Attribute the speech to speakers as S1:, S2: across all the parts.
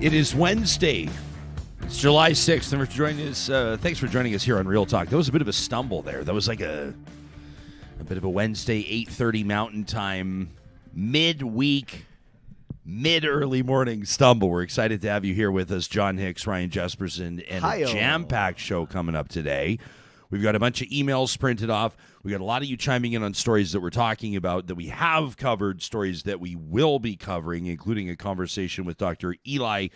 S1: It is Wednesday. It's July 6th, and thanks for joining us here on Real Talk. That was a bit of a stumble there. That was like a bit of a Wednesday, 8:30 Mountain Time, midweek, mid-early morning stumble. We're excited to have you here with us, John Hicks, Ryan Jesperson, and a jam-packed show coming up today. We've got a bunch of emails printed off. We got a lot of you chiming in on stories that we're talking about, that we have covered, stories that we will be covering, including a conversation with Dr. Eli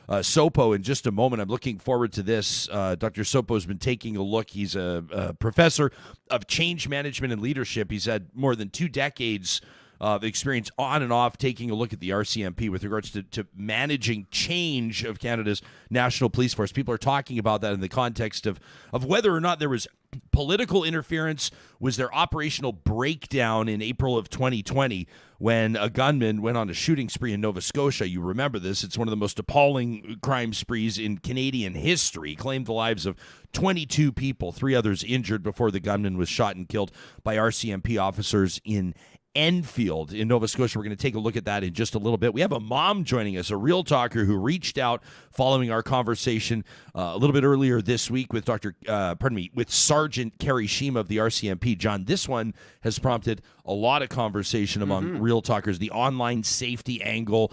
S1: Sopow in just a moment. I'm looking forward to this. Dr. Sopow has been taking a look. He's a professor of change management and leadership. He's had more than 2 decades of experience on and off taking a look at the RCMP with regards to managing change of Canada's National Police Force. People are talking about that in the context of whether or not there was political interference. Was there operational breakdown in April of 2020 when a gunman went on a shooting spree in Nova Scotia? You remember this. It's one of the most appalling crime sprees in Canadian history. Claimed the lives of 22 people, 3 others injured before the gunman was shot and killed by RCMP officers in Enfield in Nova Scotia. We're going to take a look at that in just a little bit. We have a mom joining us, a real talker who reached out following our conversation a little bit earlier this week with with Sergeant Kerry Shima of the RCMP. John, this one has prompted a lot of conversation among real talkers. The online safety angle,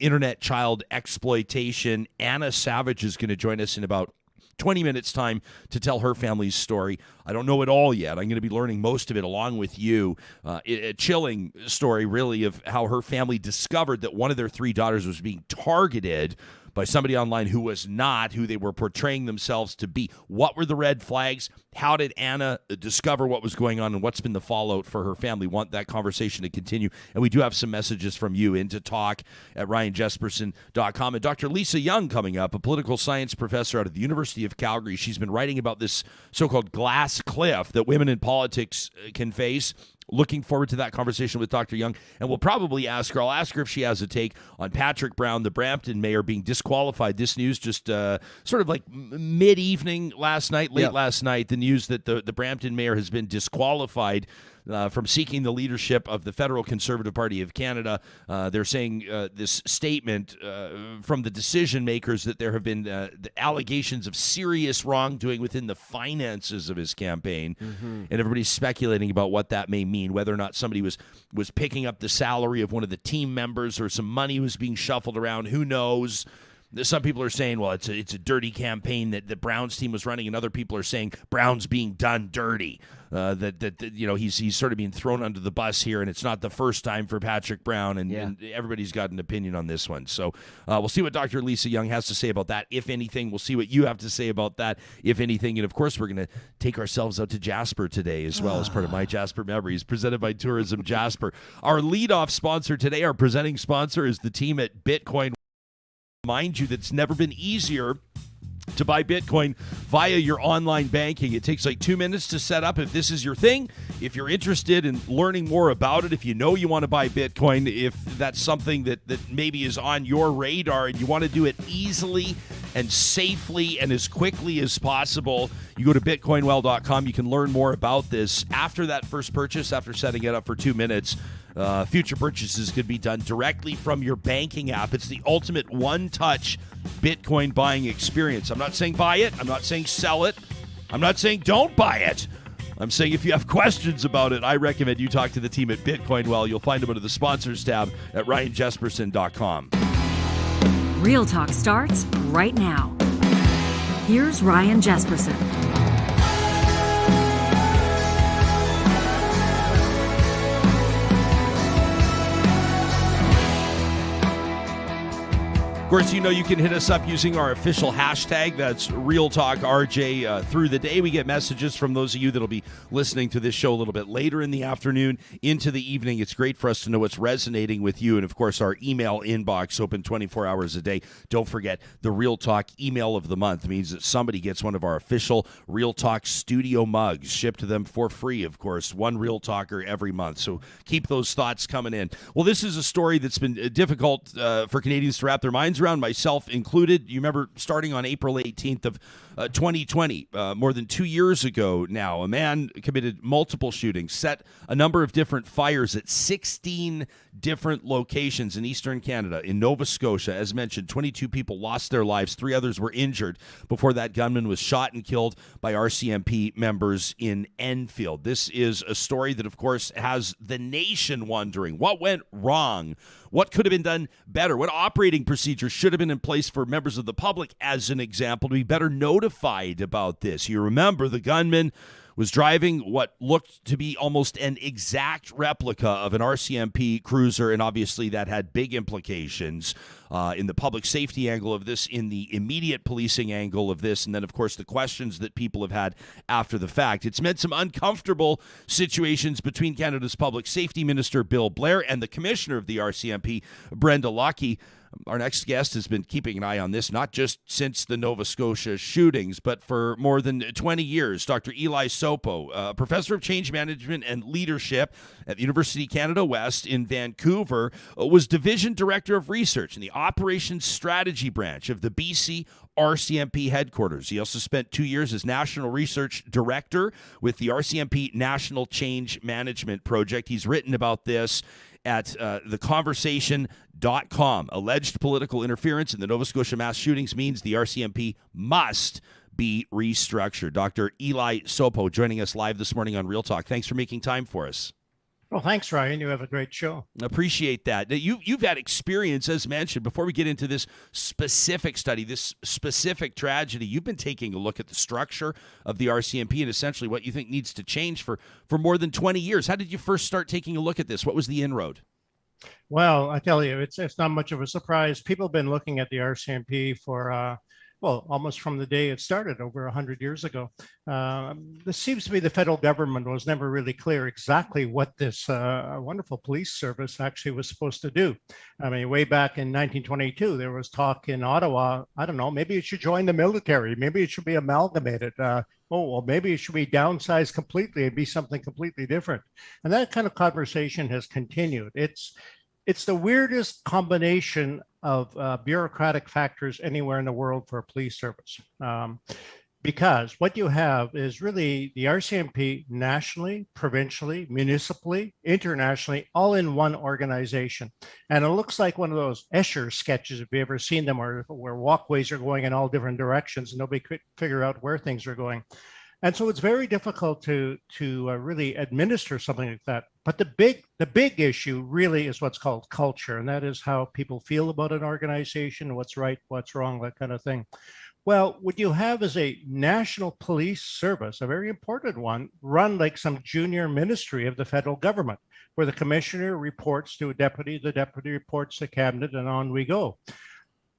S1: internet child exploitation. Anna Savage is going to join us in about 20 minutes time to tell her family's story. I don't know it all yet. I'm going to be learning most of it along with you. A chilling story, really, of how her family discovered that one of their 3 daughters was being targeted by somebody online who was not who they were portraying themselves to be. What were the red flags? How did Anna discover what was going on, and what's been the fallout for her family? Want that conversation to continue. And we do have some messages from you into talk at ryanjesperson.com. And Dr. Lisa Young coming up, a political science professor out of the University of Calgary. She's been writing about this so-called glass cliff that women in politics can face. Looking forward to that conversation with Dr. Young, and we'll probably ask her. I'll ask her if she has a take on Patrick Brown, the Brampton mayor, being disqualified. This news just sort of like mid-evening last night, last night, the news that the Brampton mayor has been disqualified from seeking the leadership of the Federal Conservative Party of Canada. They're saying this statement from the decision makers that there have been the allegations of serious wrongdoing within the finances of his campaign, and everybody's speculating about what that may mean, whether or not somebody was picking up the salary of one of the team members, or some money was being shuffled around. Who knows? Some people are saying, well, it's a dirty campaign that the Browns team was running, and other people are saying Brown's being done dirty. He's sort of being thrown under the bus here, and it's not the first time for Patrick Brown, and everybody's got an opinion on this one. So we'll see what Dr. Lisa Young has to say about that, if anything. We'll see what you have to say about that, if anything. And, of course, we're going to take ourselves out to Jasper today as well as part of MyJasper Memories, presented by Tourism Jasper. Our leadoff sponsor today, our presenting sponsor, is the team at Bitcoin. Mind you, that's never been easier to buy Bitcoin via your online banking. It takes like 2 minutes to set up if this is your thing. If you're interested in learning more about it, if you know you want to buy Bitcoin, if that's something that maybe is on your radar and you want to do it easily and safely and as quickly as possible, you go to bitcoinwell.com. You can learn more about this. After that first purchase, after setting it up for 2 minutes, future purchases could be done directly from your banking app. It's the ultimate one-touch Bitcoin buying experience. I'm not saying buy it. I'm not saying sell it. I'm not saying don't buy it. I'm saying if you have questions about it, I recommend you talk to the team at Bitcoin Well. You'll find them under the sponsors tab at ryanjesperson.com.
S2: Real Talk starts right now. Here's Ryan Jesperson.
S1: Of course, you know you can hit us up using our official hashtag. That's Real Talk RJ through the day. We get messages from those of you that will be listening to this show a little bit later in the afternoon into the evening. It's great for us to know what's resonating with you. And, of course, our email inbox open 24 hours a day. Don't forget, the Real Talk email of the month means that somebody gets one of our official Real Talk studio mugs shipped to them for free, of course. One Real Talker every month. So keep those thoughts coming in. Well, this is a story that's been difficult for Canadians to wrap their minds around, myself included. You remember starting on April 18th of 2020, more than 2 years ago now, a man committed multiple shootings, set a number of different fires at 16 different locations in eastern Canada, in Nova Scotia. As mentioned, 22 people lost their lives. 3 others were injured before that gunman was shot and killed by RCMP members in Enfield. This is a story that, of course, has the nation wondering what went wrong, what could have been done better, what operating procedures should have been in place for members of the public, as an example, to be better notified about this. You remember the gunman was driving what looked to be almost an exact replica of an RCMP cruiser, and obviously that had big implications in the public safety angle of this, in the immediate policing angle of this, and then, of course, the questions that people have had after the fact. It's meant some uncomfortable situations between Canada's Public Safety Minister, Bill Blair, and the Commissioner of the RCMP, Brenda Lucki. Our next guest has been keeping an eye on this, not just since the Nova Scotia shootings, but for more than 20 years. Dr. Eli Sopow, professor of change management and leadership at the University Canada West in Vancouver, was division director of research in the operations strategy branch of the BC RCMP headquarters. He also spent 2 years as national research director with the RCMP National Change Management Project. He's written about this at theconversation.com. Alleged political interference in the Nova Scotia mass shootings means the RCMP must be restructured. Dr. Eli Sopow joining us live this morning on Real Talk. Thanks for making time for us.
S3: Well, thanks, Ryan. You have a great show.
S1: Appreciate that. Now, you've had experience, as mentioned. Before we get into this specific study, this specific tragedy, you've been taking a look at the structure of the RCMP and essentially what you think needs to change for more than 20 years. How did you first start taking a look at this? What was the inroad?
S3: Well, I tell you, it's not much of a surprise. People have been looking at the RCMP for almost from the day it started over 100 years ago. This seems to be the federal government was never really clear exactly what this wonderful police service actually was supposed to do. I mean, way back in 1922, there was talk in Ottawa, I don't know, maybe it should join the military, maybe it should be amalgamated. Maybe it should be downsized completely and be something completely different. And that kind of conversation has continued. It's the weirdest combination of bureaucratic factors anywhere in the world for a police service. Because what you have is really the RCMP nationally, provincially, municipally, internationally, all in one organization. And it looks like one of those Escher sketches, if you've ever seen them, where walkways are going in all different directions and nobody could figure out where things are going. And so it's very difficult to really administer something like that. But the big issue really is what's called culture, and that is how people feel about an organization, what's right, what's wrong, that kind of thing. Well, what you have is a national police service, a very important one, run like some junior ministry of the federal government, where the commissioner reports to a deputy, the deputy reports to cabinet, and on we go.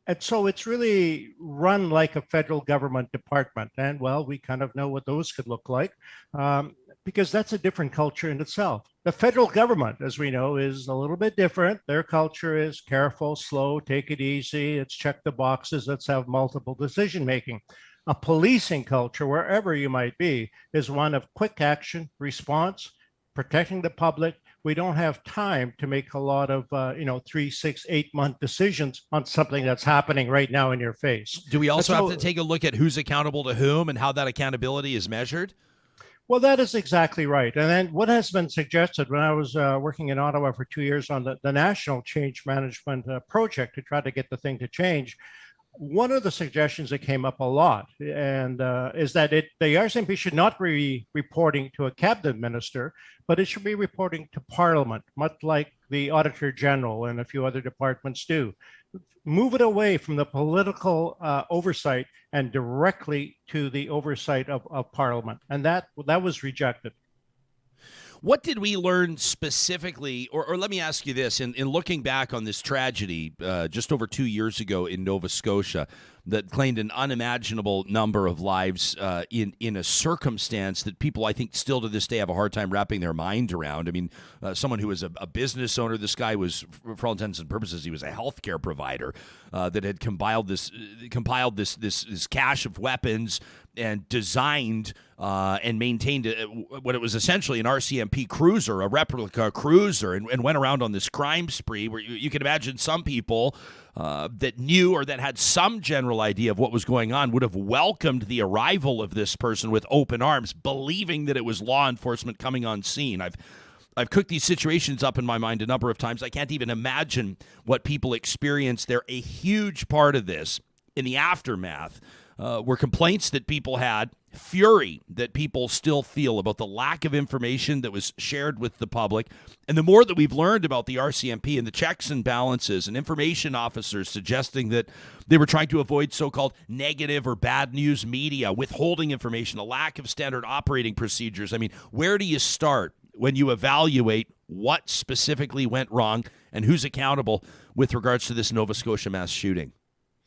S3: And so it's really run like a federal government department. And well, we kind of know what those could look like because that's a different culture in itself. The federal government, as we know, is a little bit different. Their culture is careful, slow, take it easy. Let's check the boxes. Let's have multiple decision making. A policing culture, wherever you might be, is one of quick action, response, protecting the public. We don't have time to make a lot of, 3, 6, 8 month decisions on something that's happening right now in your face.
S1: Do we also have to take a look at who's accountable to whom and how that accountability is measured?
S3: Well, that is exactly right. And then what has been suggested when I was working in Ottawa for 2 years on the National Change Management Project to try to get the thing to change, one of the suggestions that came up a lot and is that the RCMP should not be reporting to a cabinet minister, but it should be reporting to Parliament, much like the Auditor General and a few other departments do. Move it away from the political oversight and directly to the oversight of Parliament. And that was rejected.
S1: What did we learn specifically, or let me ask you this, in looking back on this tragedy just over 2 years ago in Nova Scotia that claimed an unimaginable number of lives in a circumstance that people, I think, still to this day have a hard time wrapping their mind around. I mean, someone who was a business owner, this guy was, for all intents and purposes, he was a healthcare provider that had compiled this cache of weapons and designed and maintained what it was essentially an RCMP cruiser, a replica cruiser, and went around on this crime spree where you can imagine some people that knew or that had some general idea of what was going on would have welcomed the arrival of this person with open arms, believing that it was law enforcement coming on scene. I've cooked these situations up in my mind a number of times. I can't even imagine what people experienced there. A huge part of this in the aftermath were complaints that people had, fury that people still feel about the lack of information that was shared with the public. And the more that we've learned about the RCMP and the checks and balances and information officers suggesting that they were trying to avoid so-called negative or bad news media, withholding information, a lack of standard operating procedures. I mean, where do you start when you evaluate what specifically went wrong and who's accountable with regards to this Nova Scotia mass shooting?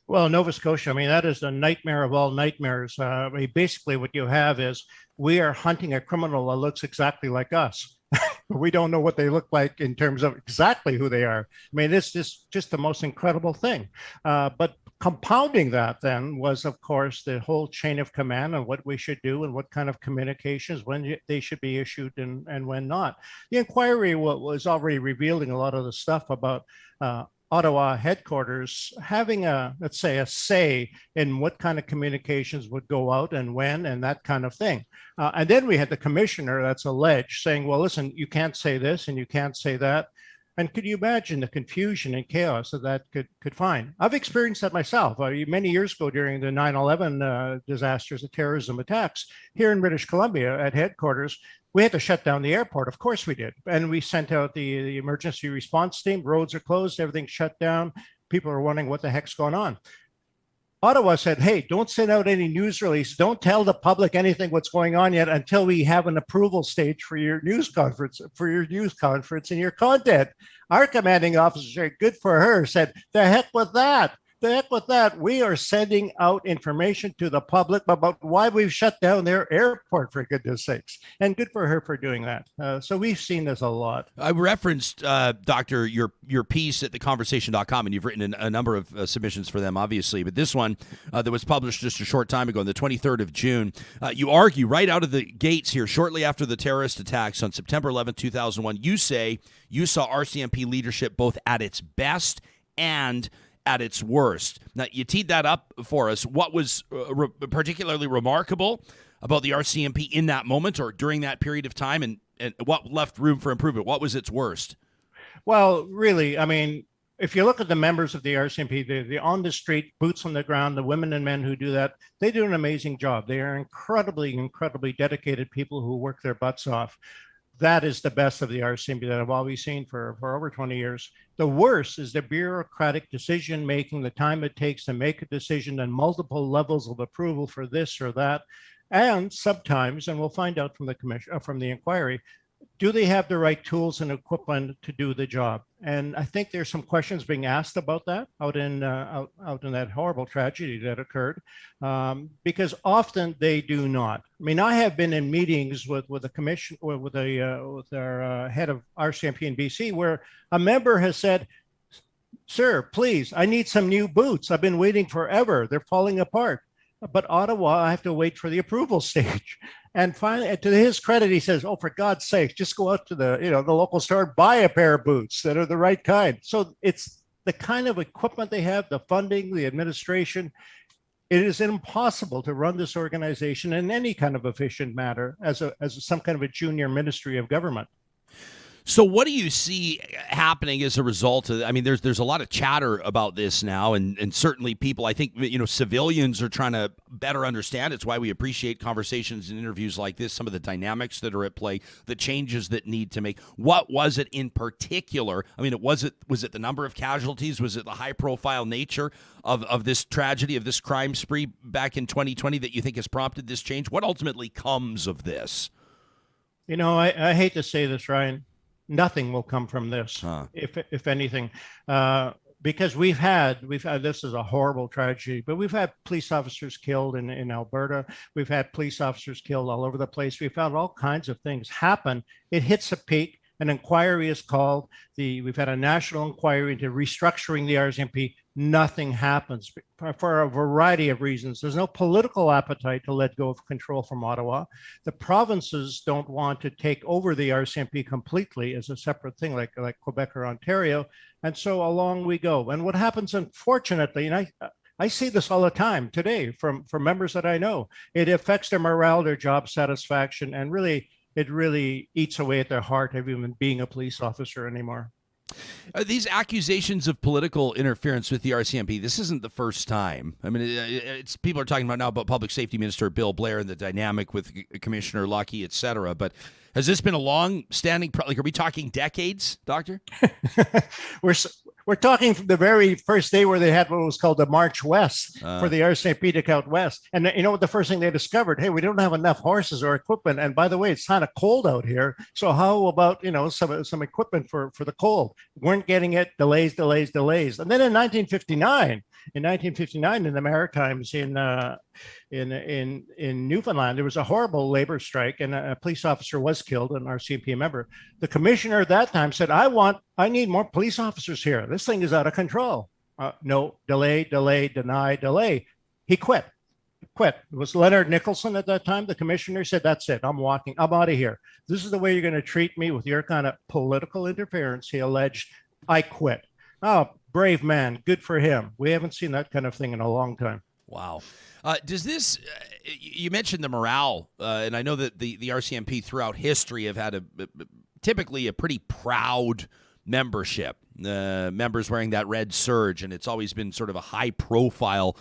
S3: Well, Nova Scotia, I mean, that is the nightmare of all nightmares. I mean, basically what you have is we are hunting a criminal that looks exactly like us. We don't know what they look like in terms of exactly who they are. I mean, it's just the most incredible thing. But compounding that then was, of course, the whole chain of command and what we should do and what kind of communications, when they should be issued and when not. The inquiry was already revealing a lot of the stuff about Ottawa headquarters having let's say, a say in what kind of communications would go out and when and that kind of thing. And then we had the commissioner that's alleged saying, well, listen, you can't say this and you can't say that. And could you imagine the confusion and chaos that could find? I've experienced that myself. Many years ago during the 9/11 disasters, the terrorism attacks here in British Columbia at headquarters, we had to shut down the airport. Of course we did. And we sent out the emergency response team. Roads are closed, everything's shut down. People are wondering what the heck's going on. Ottawa said, hey, don't send out any news release. Don't tell the public anything what's going on yet until we have an approval stage for your news conference, and your content. Our commanding officer, good for her, said, the heck with that. The heck with that. We are sending out information to the public about why we've shut down their airport, for goodness sakes. And good for her for doing that. So we've seen this a lot.
S1: I referenced, Doctor, your piece at theconversation.com, and you've written a number of submissions for them, obviously. But this one that was published just a short time ago, on the 23rd of June, you argue right out of the gates here, shortly after the terrorist attacks on September 11, 2001, you say you saw RCMP leadership both at its best and at its worst. Now, you teed that up for us. What was particularly remarkable about the RCMP in that moment or during that period of time, and what left room for improvement? What was its worst?
S3: Well, really, I mean, if you look at the members of the RCMP, the on the street, boots on the ground, the women and men who do that, they do an amazing job. They are incredibly dedicated people who work their butts off. That is the best of the RCMP that I've always seen for over 20 years. The worst is the bureaucratic decision-making, the time it takes to make a decision and multiple levels of approval for this or that. And sometimes, and we'll find out from the commission, from the inquiry, do they have the right tools and equipment to do the job? And I think there's some questions being asked about that out in that horrible tragedy that occurred, because often they do not. I mean, I have been in meetings with the commission or with our head of RCMP in BC, where a member has said, "Sir, please, I need some new boots. I've been waiting forever. They're falling apart." But Ottawa, I have to wait for the approval stage. And finally, to his credit, he says, "Oh, for God's sake, just go out to the local store, buy a pair of boots that are the right kind." So it's the kind of equipment they have, the funding, the administration. It is impossible to run this organization in any kind of efficient manner as some kind of a junior ministry of government.
S1: So what do you see happening as a result of, I mean, there's a lot of chatter about this now, and certainly people, I think, civilians are trying to better understand. It's why we appreciate conversations and interviews like this, some of the dynamics that are at play, the changes that need to make. What was it in particular? I mean, was it the number of casualties? Was it the high profile nature of this tragedy, of this crime spree back in 2020 that you think has prompted this change? What ultimately comes of this?
S3: I hate to say this, Ryan. Nothing will come from this, if anything, because we've had this is a horrible tragedy, but we've had police officers killed in Alberta. We've had police officers killed all over the place. We've had all kinds of things happen. It hits a peak. An inquiry is called. We've had a national inquiry into restructuring the RCMP. nothing happens for a variety of reasons. There's no political appetite to let go of control from Ottawa. The provinces don't want to take over the RCMP completely as a separate thing, like Quebec or Ontario. And so along we go. And what happens, unfortunately, and I see this all the time today from members that I know, it affects their morale, their job satisfaction, and it really eats away at their heart of even being a police officer anymore.
S1: These accusations of political interference with the RCMP, this isn't the first time. I mean, it's people are talking about now about Public Safety Minister Bill Blair and the dynamic with Commissioner Lucky, et cetera. But has this been a long-standing, like, are we talking decades, Doctor?
S3: We're talking from the very first day where they had what was called the March West for the RCMP to count west. And you know what the first thing they discovered? Hey, we don't have enough horses or equipment. And by the way, it's kind of cold out here. So how about, some equipment for the cold? Weren't getting it, delays. And then in 1959 in the Maritimes in Newfoundland, there was a horrible labor strike and a police officer was killed, an RCMP member. The commissioner at that time said, I need more police officers here. This thing is out of control. No, delay. He quit. It was Leonard Nicholson at that time. The commissioner said, that's it. I'm out of here. This is the way you're going to treat me with your kind of political interference. He alleged, I quit. Oh, brave man. Good for him. We haven't seen that kind of thing in a long time.
S1: Wow. Does this, you mentioned the morale, and I know that the RCMP throughout history have had typically a pretty proud membership, members wearing that red serge, and it's always been sort of a high-profile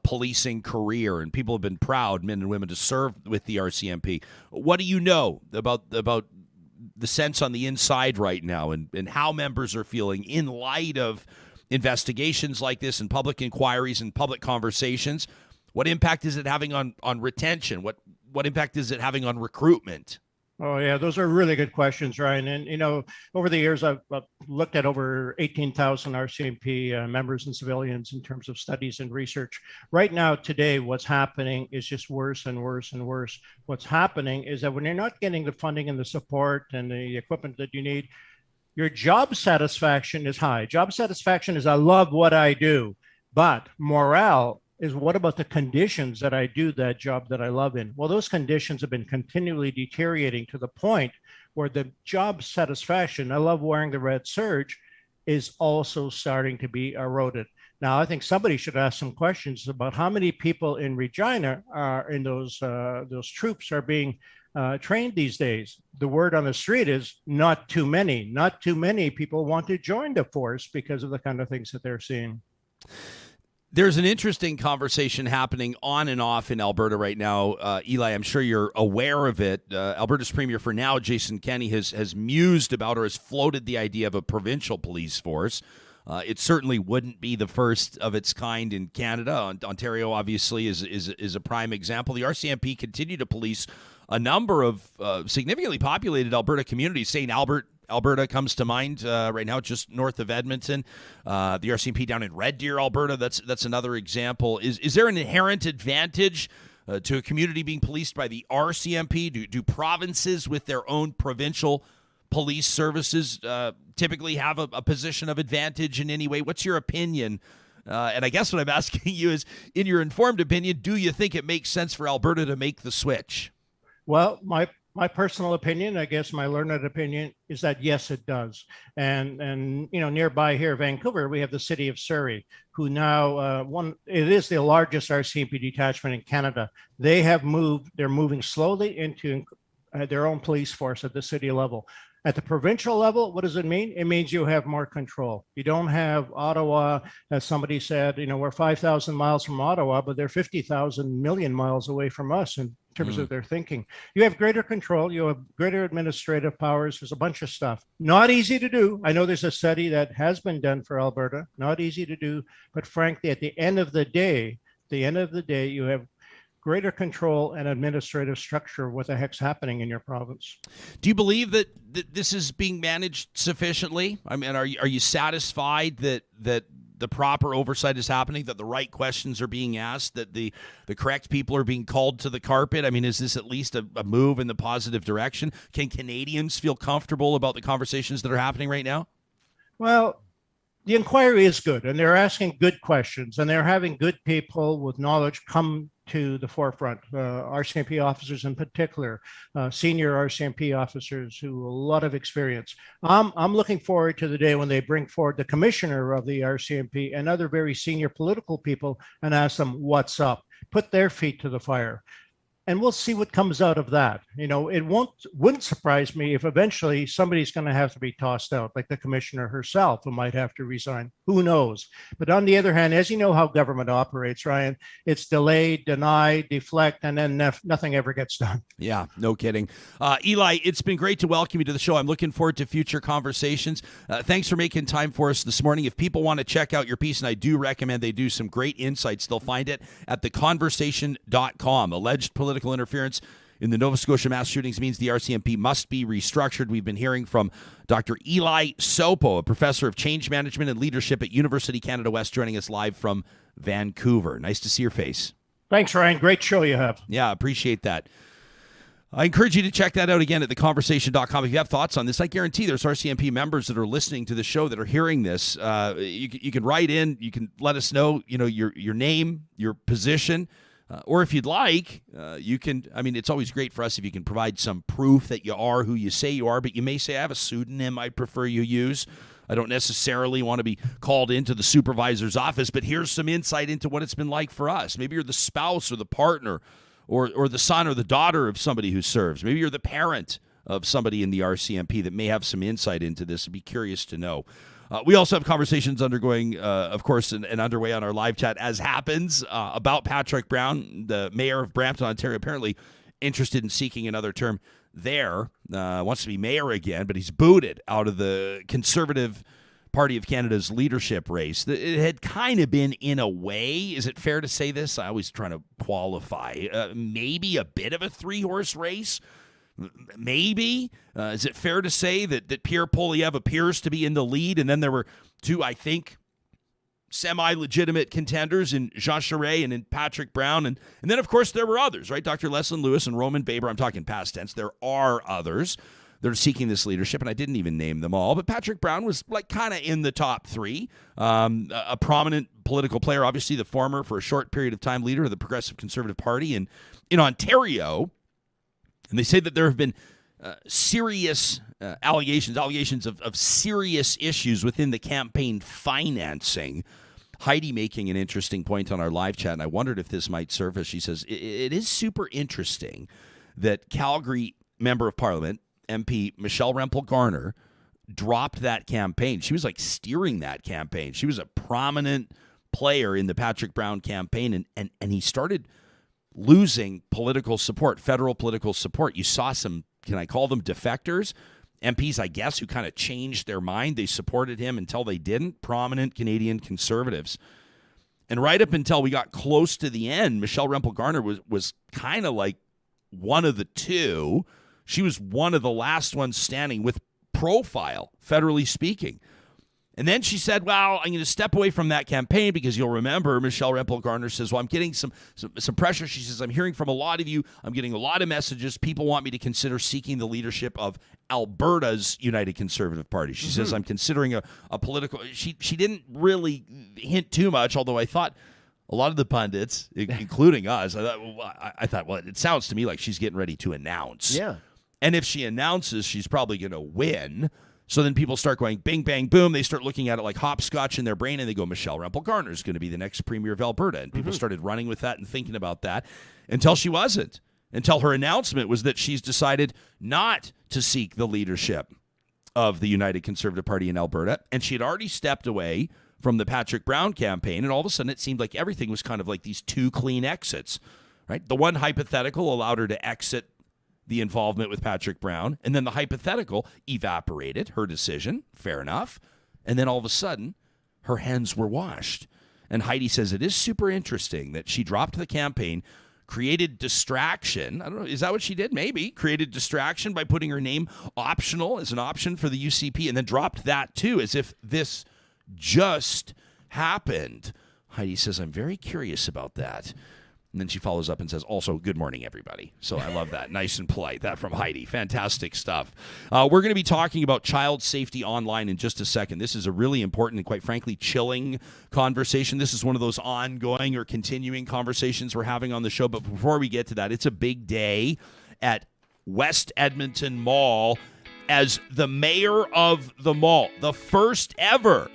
S1: policing career, and people have been proud, men and women, to serve with the RCMP. What do you know about the sense on the inside right now and how members are feeling in light of investigations like this and public inquiries and public conversations? What impact is it having on retention? What impact is it having on recruitment?
S3: Oh, yeah, those are really good questions, Ryan. And, over the years, I've looked at over 18,000 RCMP members and civilians in terms of studies and research. Right now, today, what's happening is just worse and worse and worse. What's happening is that when you're not getting the funding and the support and the equipment that you need, your job satisfaction is high. Job satisfaction is, I love what I do, but morale is, what about the conditions that I do that job that I love in? Well, those conditions have been continually deteriorating to the point where the job satisfaction, I love wearing the red serge, is also starting to be eroded. Now, I think somebody should ask some questions about how many people in Regina are in those troops are being trained these days. The word on the street is not too many. Not too many people want to join the force because of the kind of things that they're seeing.
S1: There's an interesting conversation happening on and off in Alberta right now. Eli, I'm sure you're aware of it. Alberta's Premier for now, Jason Kenney, has mused about or has floated the idea of a provincial police force. It certainly wouldn't be the first of its kind in Canada. Ontario, obviously, is a prime example. The RCMP continue to police a number of significantly populated Alberta communities. St. Albert, Alberta comes to mind right now, just north of Edmonton. The RCMP down in Red Deer, Alberta, that's another example. Is there an inherent advantage to a community being policed by the RCMP? Do provinces with their own provincial police services typically have a position of advantage in any way? What's your opinion? And I guess what I'm asking you is, in your informed opinion, do you think it makes sense for Alberta to make the switch?
S3: Well, my personal opinion, I guess my learned opinion, is that yes, it does. And nearby here, Vancouver, we have the city of Surrey, who now it is the largest RCMP detachment in Canada. They're moving slowly into their own police force at the city level. At the provincial level, what does it mean? It means you have more control. You don't have Ottawa, as somebody said, we're 5,000 miles from Ottawa, but they're 50,000 million miles away from us in terms of their thinking. You have greater control. You have greater administrative powers. There's a bunch of stuff. Not easy to do. I know there's a study that has been done for Alberta. Not easy to do. But frankly, at the end of the day, you have greater control and administrative structure of what the heck's happening in your province.
S1: Do you believe that this is being managed sufficiently? I mean, are you satisfied that the proper oversight is happening, that the right questions are being asked, that the correct people are being called to the carpet? I mean, is this at least a move in the positive direction? Can Canadians feel comfortable about the conversations that are happening right now?
S3: Well, the inquiry is good, and they're asking good questions, and they're having good people with knowledge come to the forefront, RCMP officers in particular, senior RCMP officers who a lot of experience. I'm looking forward to the day when they bring forward the commissioner of the RCMP and other very senior political people and ask them what's up, put their feet to the fire. And we'll see what comes out of that. It wouldn't surprise me if eventually somebody's going to have to be tossed out, like the commissioner herself, who might have to resign. Who knows? But on the other hand, as you know how government operates, Ryan, it's delay, deny, deflect, and then nothing ever gets done.
S1: Yeah, no kidding. Eli, it's been great to welcome you to the show. I'm looking forward to future conversations. Thanks for making time for us this morning. If people want to check out your piece, and I do recommend they do some great insights, they'll find it at theconversation.com. Alleged political interference in the Nova Scotia mass shootings means the RCMP must be restructured. We've been hearing from Dr. Eli Sopow, a professor of change management and leadership at University Canada West, joining us live from Vancouver. Nice to see your face.
S3: Thanks, Ryan. Great show you have.
S1: Yeah, appreciate that. I encourage you to check that out again at theconversation.com. If you have thoughts on this, I guarantee there's RCMP members that are listening to the show that are hearing this. You can write in. You can let us know, your name, your position. Or if you'd like, you can, it's always great for us if you can provide some proof that you are who you say you are, but you may say, I have a pseudonym I'd prefer you use. I don't necessarily want to be called into the supervisor's office, but here's some insight into what it's been like for us. Maybe you're the spouse or the partner or the son or the daughter of somebody who serves. Maybe you're the parent of somebody in the RCMP that may have some insight into this. I'd be curious to know. We also have conversations undergoing, of course, and underway on our live chat, as happens, about Patrick Brown, the mayor of Brampton, Ontario, apparently interested in seeking another term there, wants to be mayor again, but he's booted out of the Conservative Party of Canada's leadership race. It had kind of been, in a way, is it fair to say this? I always try to qualify, maybe a bit of a three-horse race. Maybe. Is it fair to say that Pierre Poilievre appears to be in the lead, and then there were two, I think, semi-legitimate contenders in Jean Charest and in Patrick Brown, and then, of course, there were others, right? Dr. Leslyn Lewis and Roman Baber. I'm talking past tense. There are others that are seeking this leadership, and I didn't even name them all, but Patrick Brown was kind of in the top three. A prominent political player, obviously the former, for a short period of time, leader of the Progressive Conservative Party in Ontario. And they say that there have been serious allegations of serious issues within the campaign financing. Heidi making an interesting point on our live chat, and I wondered if this might surface. She says, it is super interesting that Calgary Member of Parliament, MP Michelle Rempel-Garner, dropped that campaign. She was steering that campaign. She was a prominent player in the Patrick Brown campaign, and he started losing political support, federal political support. You saw some, can I call them defectors? MPs, I guess, who kind of changed their mind. They supported him until they didn't. Prominent Canadian Conservatives. And right up until we got close to the end, Michelle Rempel-Garner was kind of like one of the two. She was one of the last ones standing with profile, federally speaking. And then she said, well, I'm going to step away from that campaign because you'll remember Michelle Rempel-Garner says, well, I'm getting some pressure. She says, I'm hearing from a lot of you. I'm getting a lot of messages. People want me to consider seeking the leadership of Alberta's United Conservative Party. She says, I'm considering a political. She didn't really hint too much, although I thought a lot of the pundits, including us, I thought, well, it sounds to me like she's getting ready to announce.
S4: Yeah.
S1: And if she announces, she's probably going to win. So then people start going bing, bang, boom. They start looking at it like hopscotch in their brain, and they go, Michelle Rempel-Garner is going to be the next premier of Alberta. And people started running with that and thinking about that until she wasn't. Until her announcement was that she's decided not to seek the leadership of the United Conservative Party in Alberta. And she had already stepped away from the Patrick Brown campaign. And all of a sudden, it seemed like everything was kind of like these two clean exits, right? The one hypothetical allowed her to exit the involvement with Patrick Brown, and then the hypothetical evaporated, her decision, fair enough, and then all of a sudden, her hands were washed. And Heidi says it is super interesting that she dropped the campaign, created distraction. I don't know, is that what she did? Maybe. Created distraction by putting her name optional as an option for the UCP, and then dropped that too, as if this just happened. Heidi says, I'm very curious about that. And then she follows up and says, also, good morning, everybody. So I love that. Nice and polite. That from Heidi. Fantastic stuff. We're going to be talking about child safety online in just a second. This is a really important and, quite frankly, chilling conversation. This is one of those ongoing or continuing conversations we're having on the show. But before we get to that, it's a big day at West Edmonton Mall as the mayor of the mall, the first ever,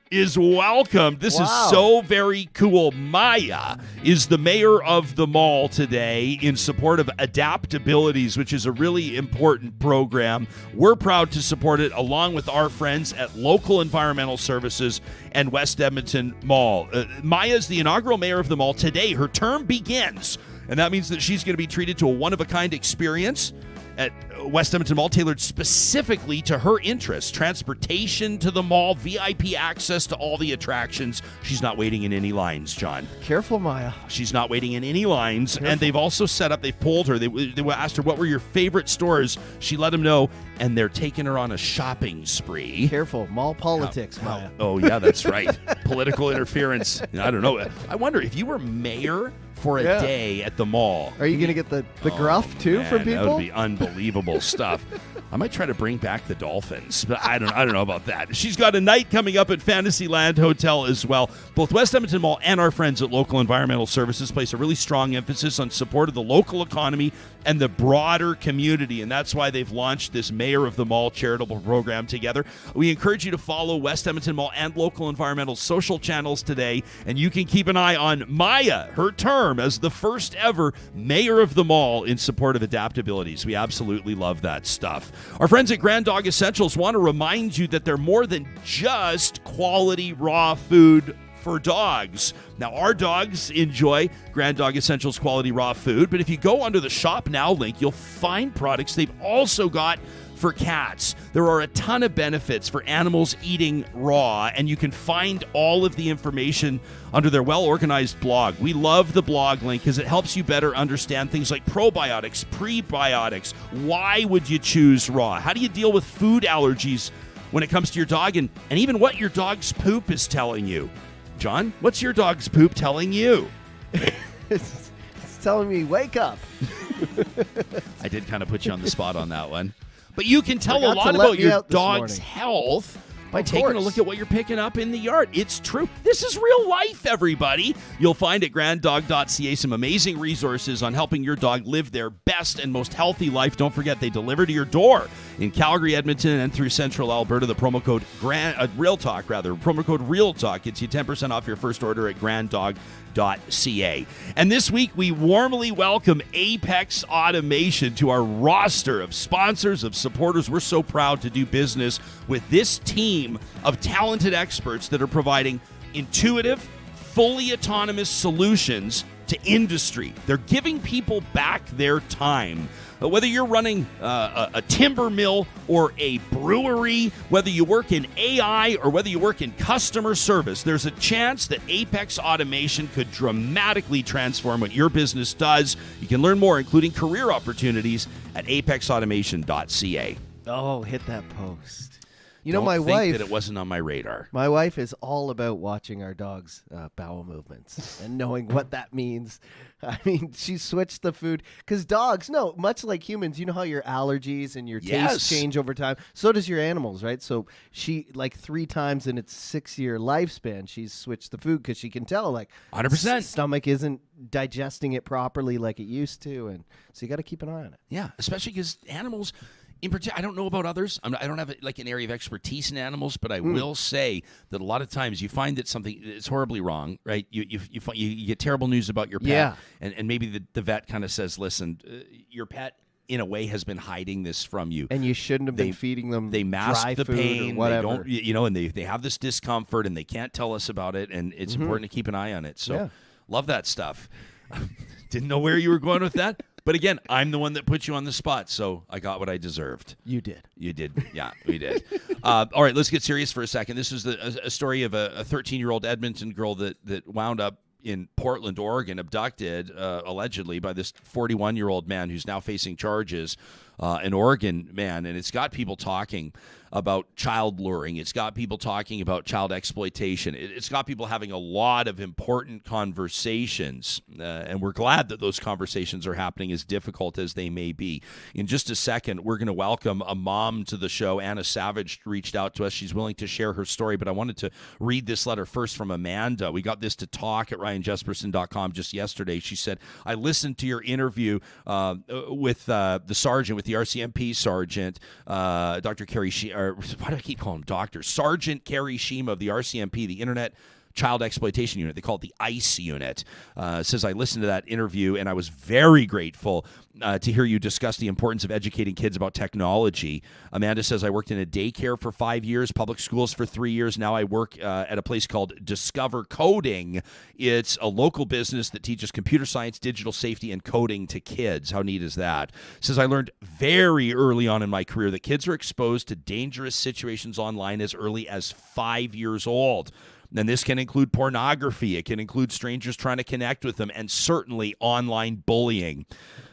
S1: is welcomed. This is so very cool. Maya is the mayor of the mall today in support of Adaptabilities, which is a really important program. We're proud to support it along with our friends at Local Environmental Services and West Edmonton Mall. Maya is the inaugural mayor of the mall today. Her term begins, and that means that she's going to be treated to a one-of-a-kind experience at West Edmonton Mall, tailored specifically to her interests. Transportation to the mall, VIP access to all the attractions. She's not waiting in any lines, John.
S4: Careful, Maya.
S1: She's not waiting in any lines.
S4: Careful.
S1: And they've also set up, they've polled her. They asked her, what were your favorite stores? She let them know, and they're taking her on a shopping spree.
S4: Careful. Mall politics, Maya.
S1: Oh, yeah, that's right. Political interference. I don't know. I wonder if you were mayor for a day at the mall.
S4: Are you going to get the gruff, too, from people?
S1: That would be unbelievable stuff. I might try to bring back the Dolphins, but I don't know about that. She's got a night coming up at Fantasyland Hotel as well. Both West Edmonton Mall and our friends at Local Environmental Services place a really strong emphasis on support of the local economy and the broader community, and that's why they've launched this Mayor of the Mall charitable program together. We encourage you to follow West Edmonton Mall and Local Environmental social channels today, and you can keep an eye on Maya, her term as the first ever Mayor of the Mall in support of Adaptabilities. We absolutely love that stuff. Our friends at Grand Dog Essentials want to remind you that they're more than just quality raw food for dogs. Now, our dogs enjoy Grand Dog Essentials quality raw food, but if you go under the Shop Now link, you'll find products they've also got for cats. There are a ton of benefits for animals eating raw, and you can find all of the information under their well-organized blog. We love the blog link because it helps you better understand things like probiotics, prebiotics. Why would you choose raw? How do you deal with food allergies when it comes to your dog, and even what your dog's poop is telling you? John, what's your dog's poop telling you?
S4: It's telling me, wake up.
S1: I did kind of put you on the spot on that one. But you can tell a lot about your dog's health by taking a look at what you're picking up in the yard. It's true. This is real life, everybody. You'll find at granddog.ca some amazing resources on helping your dog live their best and most healthy life. Don't forget, they deliver to your door in Calgary, Edmonton, and through Central Alberta. The promo code Real Talk gets you 10% off your first order at granddog.ca. And this week, we warmly welcome Apex Automation to our roster of sponsors, of supporters. We're so proud to do business with this team of talented experts that are providing intuitive, fully autonomous solutions to industry. They're giving people back their time. Whether you're running a timber mill or a brewery, whether you work in AI or whether you work in customer service, there's a chance that Apex Automation could dramatically transform what your business does. You can learn more, including career opportunities, at apexautomation.ca.
S4: Oh, hit that post. You
S1: Don't
S4: know, my
S1: think
S4: wife,
S1: that it wasn't on my radar.
S4: My wife is all about watching our dog's bowel movements and knowing what that means. I mean, she switched the food because dogs, no, much like humans, you know how your allergies and your tastes change over time. So does your animals, right? So she, like 3 times in its 6-year lifespan, she's switched the food because she can tell, like,
S1: 100%.
S4: Stomach isn't digesting it properly like it used to, and so you got to keep an eye on it.
S1: Yeah, especially because animals. In particular, I don't know about others. I don't have like an area of expertise in animals, but I will say that a lot of times you find that something is horribly wrong, right? You get terrible news about your pet, and maybe the vet kind of says, "Listen, your pet in a way has been hiding this from you,
S4: and you shouldn't have been feeding them.
S1: They mask
S4: dry
S1: the
S4: food
S1: pain,
S4: or whatever.
S1: they don't, and they have this discomfort, and they can't tell us about it, and it's important to keep an eye on it. So, love that stuff. Didn't know where you were going with that. But again, I'm the one that put you on the spot, so I got what I deserved.
S4: You did.
S1: You did. Yeah, we did. All right, let's get serious for a second. This is a story of a 13-year-old Edmonton girl that wound up in Portland, Oregon, abducted, allegedly, by this 41-year-old man who's now facing charges in Oregon, man, and it's got people talking about child luring. It's got people talking about child exploitation. It's got people having a lot of important conversations, and we're glad that those conversations are happening, as difficult as they may be. In just a second, we're going to welcome a mom to the show. Anna Savage reached out to us. She's willing to share her story, but I wanted to read this letter first from Amanda. We got this to talk at RyanJesperson.com just yesterday. She said, I listened to your interview with the sergeant, with the RCMP sergeant, Dr. Kerry Shima, or why do I keep calling him doctor? Sergeant Kerry Shima of the RCMP, the Internet Child Exploitation Unit. They call it the ICE unit. Says, I listened to that interview, and I was very grateful to hear you discuss the importance of educating kids about technology. Amanda says, I worked in a daycare for 5 years, public schools for 3 years. Now I work at a place called Discover Coding. It's a local business that teaches computer science, digital safety, and coding to kids. How neat is that? Says, I learned very early on in my career that kids are exposed to dangerous situations online as early as 5 years old. And this can include pornography. It can include strangers trying to connect with them, and certainly online bullying.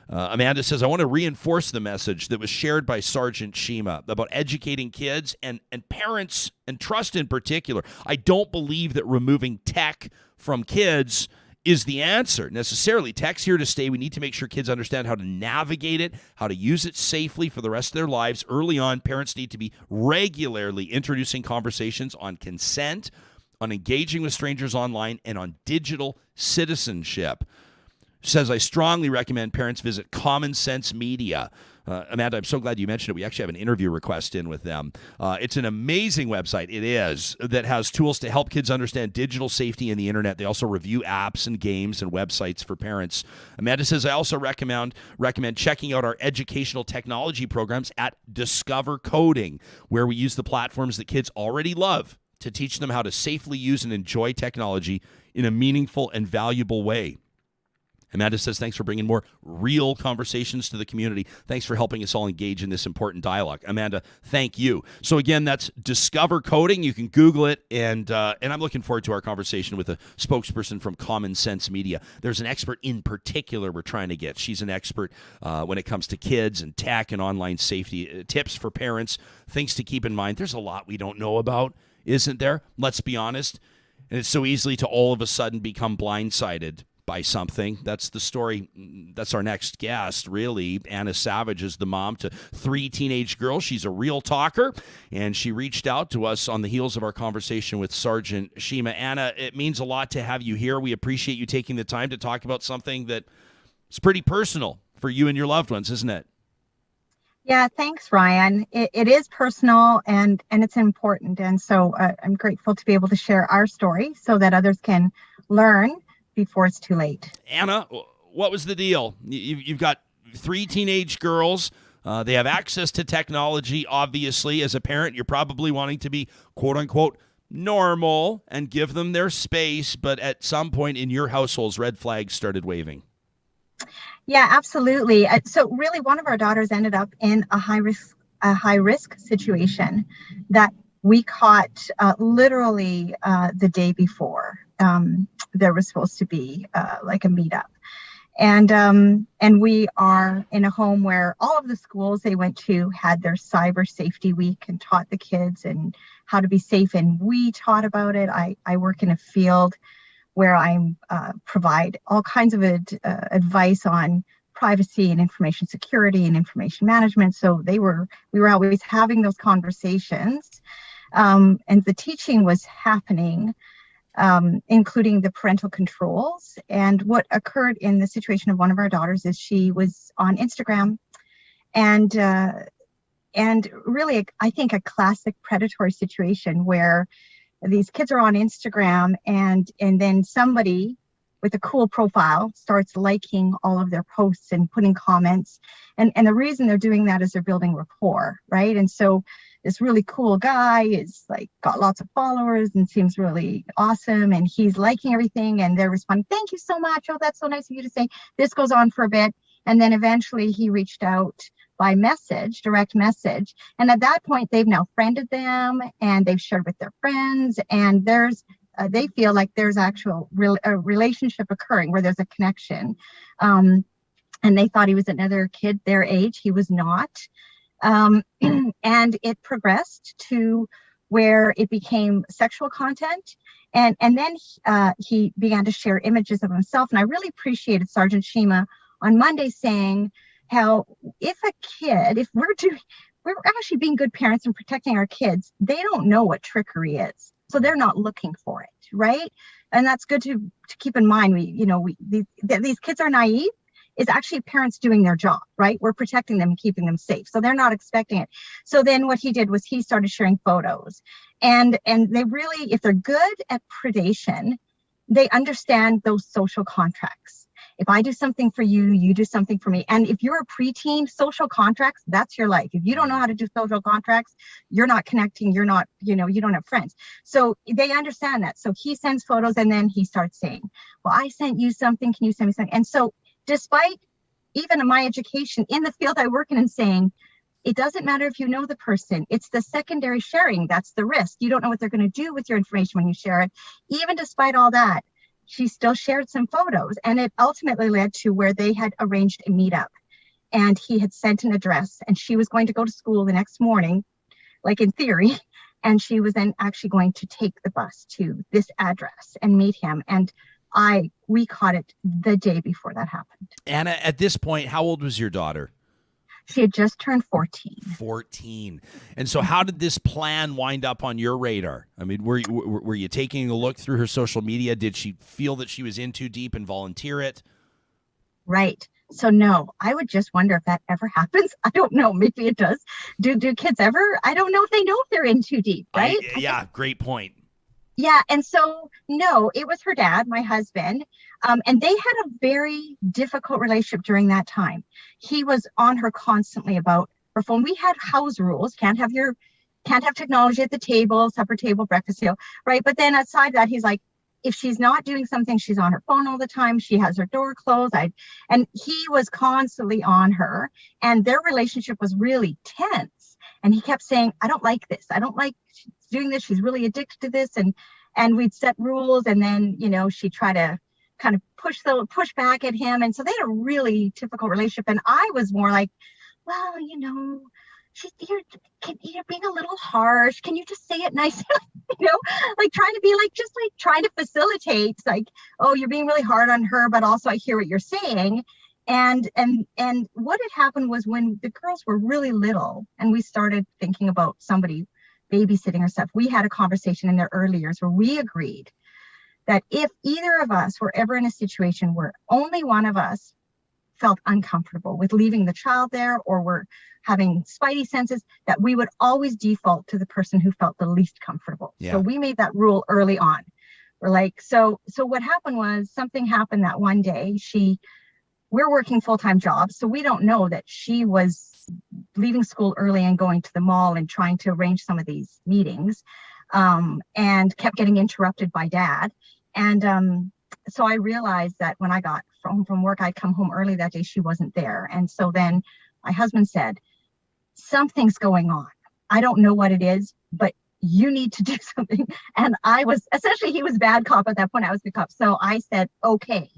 S1: Amanda says, I want to reinforce the message that was shared by Sergeant Shima about educating kids and parents and trust in particular. I don't believe that removing tech from kids is the answer necessarily. Tech's here to stay. We need to make sure kids understand how to navigate it, how to use it safely for the rest of their lives. Early on, parents need to be regularly introducing conversations on consent, on engaging with strangers online, and on digital citizenship. Says, I strongly recommend parents visit Common Sense Media. Amanda, I'm so glad you mentioned it. We actually have an interview request in with them. It's an amazing website, it is, that has tools to help kids understand digital safety in the internet. They also review apps and games and websites for parents. Amanda says, I also recommend checking out our educational technology programs at Discover Coding, where we use the platforms that kids already love to teach them how to safely use and enjoy technology in a meaningful and valuable way. Amanda says, thanks for bringing more real conversations to the community. Thanks for helping us all engage in this important dialogue. Amanda, thank you. So again, that's Discover Coding. You can Google it, and I'm looking forward to our conversation with a spokesperson from Common Sense Media. There's an expert in particular we're trying to get. She's an expert when it comes to kids and tech and online safety, tips for parents, things to keep in mind. There's a lot we don't know about, isn't there? Let's be honest. And it's so easily to all of a sudden become blindsided by something. That's the story. That's our next guest, really. Anna Savage is the mom to 3 teenage girls. She's a real talker, and she reached out to us on the heels of our conversation with Sergeant Shima. Anna, it means a lot to have you here. We appreciate you taking the time to talk about something that is pretty personal for you and your loved ones, isn't it?
S5: Yeah, thanks, Ryan. It is personal and it's important. And so I'm grateful to be able to share our story so that others can learn before it's too late.
S1: Anna, what was the deal? You've got 3 teenage girls. They have access to technology, obviously. As a parent, you're probably wanting to be, quote unquote, normal and give them their space. But at some point in your households, red flags started waving.
S5: Yeah, absolutely. So really, one of our daughters ended up in a high risk situation that we caught literally the day before. There was supposed to be like a meetup. And we are in a home where all of the schools they went to had their cyber safety week and taught the kids and how to be safe. And we taught about it. I work in a field where I provide all kinds of advice on privacy and information security and information management. So we were always having those conversations. And the teaching was happening, including the parental controls. And what occurred in the situation of one of our daughters is she was on Instagram and really, I think, a classic predatory situation where these kids are on Instagram and then somebody with a cool profile starts liking all of their posts and putting comments. And the reason they're doing that is they're building rapport, right? And so this really cool guy is like got lots of followers and seems really awesome. And he's liking everything and they're responding, thank you so much. Oh, that's so nice of you to say. This goes on for a bit. And then eventually he reached out by message, direct message. And at that point, they've now friended them and they've shared with their friends. And they feel like there's actual relationship occurring where there's a connection. and they thought he was another kid their age. He was not. And it progressed to where it became sexual content. And then he began to share images of himself. And I really appreciated Sergeant Shima on Monday saying how if we're actually being good parents and protecting our kids, they don't know what trickery is. So they're not looking for it, right? And that's good to keep in mind. These kids are naive. It's actually parents doing their job, right? We're protecting them and keeping them safe. So they're not expecting it. So then what he did was he started sharing photos. And they really, if they're good at predation, they understand those social contracts. If I do something for you, you do something for me. And if you're a preteen, social contracts, that's your life. If you don't know how to do social contracts, you're not connecting, you're not, you don't have friends. So they understand that. So he sends photos and then he starts saying, well, I sent you something, can you send me something? And so despite even my education in the field I work in and saying, it doesn't matter if you know the person, it's the secondary sharing, that's the risk. You don't know what they're going to do with your information when you share it. Even despite all that, she still shared some photos, and it ultimately led to where they had arranged a meetup, and he had sent an address, and she was going to go to school the next morning, like in theory, and she was then actually going to take the bus to this address and meet him. And we caught it the day before that happened.
S1: Anna, at this point, how old was your daughter?
S5: She had just turned 14.
S1: 14. And so how did this plan wind up on your radar? I mean, were you taking a look through her social media? Did she feel that she was in too deep and volunteer it?
S5: Right. So no, I would just wonder if that ever happens. I don't know. Maybe it does. Do kids ever? I don't know if they know if they're in too deep, right?
S1: Yeah, great point.
S5: Yeah. And so, no, it was her dad, my husband. And they had a very difficult relationship during that time. He was on her constantly about her phone. We had house rules. Can't have technology at the table, supper table, breakfast table, right? But then aside that, he's like, if she's not doing something, she's on her phone all the time. She has her door closed. And he was constantly on her, and their relationship was really tense. And he kept saying, I don't like this. I don't like doing this. She's really addicted to this. And we'd set rules, and then, she'd try to kind of push back at him. And so they had a really difficult relationship. And I was more like, well, you're being a little harsh. Can you just say it nicely? Like trying to be like, just like trying to facilitate, like, oh, you're being really hard on her, but also I hear what you're saying. And what had happened was when the girls were really little and we started thinking about somebody babysitting or stuff, we had a conversation in their early years where we agreed that if either of us were ever in a situation where only one of us felt uncomfortable with leaving the child there or were having spidey senses, that we would always default to the person who felt the least comfortable. Yeah. So we made that rule early on. We're like, so what happened was something happened that one day. We're working full-time jobs, so we don't know that she was leaving school early and going to the mall and trying to arrange some of these meetings, and kept getting interrupted by Dad. And so I realized that when I got home from work, I'd come home early that day, she wasn't there. And so then my husband said, something's going on. I don't know what it is, but you need to do something. And he was bad cop at that point. I was the cop. So I said, okay,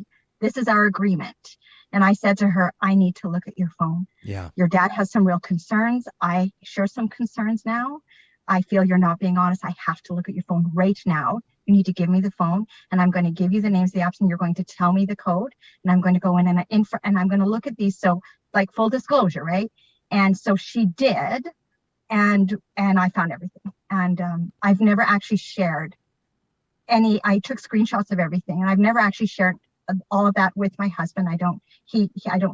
S5: this is our agreement. And I said to her, I need to look at your phone.
S1: Yeah.
S5: Your dad has some real concerns. I share some concerns now. I feel you're not being honest. I have to look at your phone right now. You need to give me the phone, and I'm going to give you the names of the apps, and you're going to tell me the code, and I'm going to go in and I'm going to look at these. So like full disclosure, right? And so she did, and I found everything. And I've never actually shared I took screenshots of everything, and I've never actually shared all of that with my husband. I don't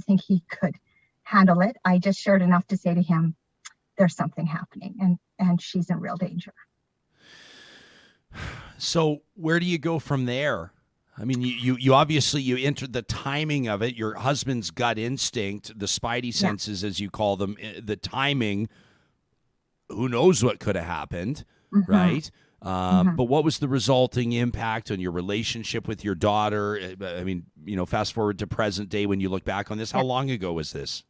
S5: think he could handle it. I just shared enough to say to him, there's something happening, and she's in real danger.
S1: So where do you go from there? I mean, you obviously, you entered the timing of it, your husband's gut instinct, the spidey senses, as you call them, the timing, who knows what could have happened, right? But what was the resulting impact on your relationship with your daughter? I mean, fast forward to present day when you look back on this, how long ago was this?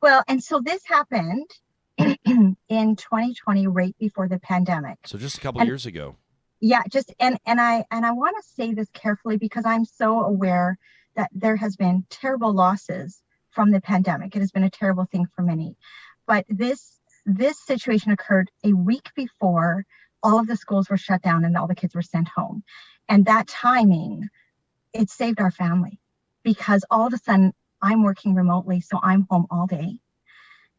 S5: Well, and so this happened in 2020, right before the pandemic.
S1: So just a couple years ago.
S5: Yeah, and I want to say this carefully because I'm so aware that there has been terrible losses from the pandemic. It has been a terrible thing for many. But this situation occurred a week before all of the schools were shut down and all the kids were sent home. And that timing, it saved our family, because all of a sudden I'm working remotely, so I'm home all day.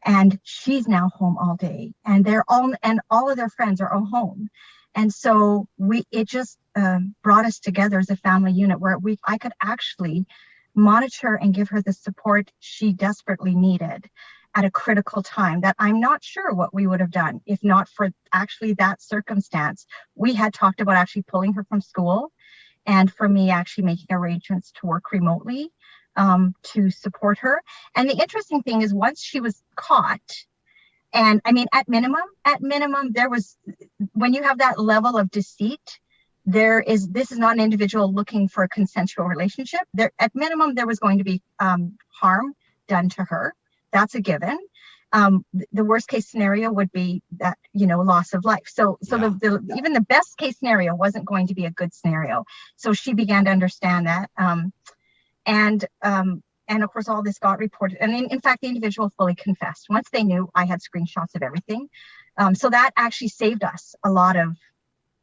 S5: And she's now home all day, and all of their friends are all home. And so it just brought us together as a family unit where I could actually monitor and give her the support she desperately needed at a critical time that I'm not sure what we would have done if not for actually that circumstance. We had talked about actually pulling her from school, and for me actually making arrangements to work remotely to support her. And the interesting thing is, once she was caught, and I mean, at minimum, there was, when you have that level of deceit, this is not an individual looking for a consensual relationship. At minimum, there was going to be harm done to her. That's a given. The worst case scenario would be that, loss of life. So even the best case scenario wasn't going to be a good scenario. So she began to understand that. And of course, all this got reported. And in fact, the individual fully confessed. Once they knew, I had screenshots of everything. So that actually saved us a lot of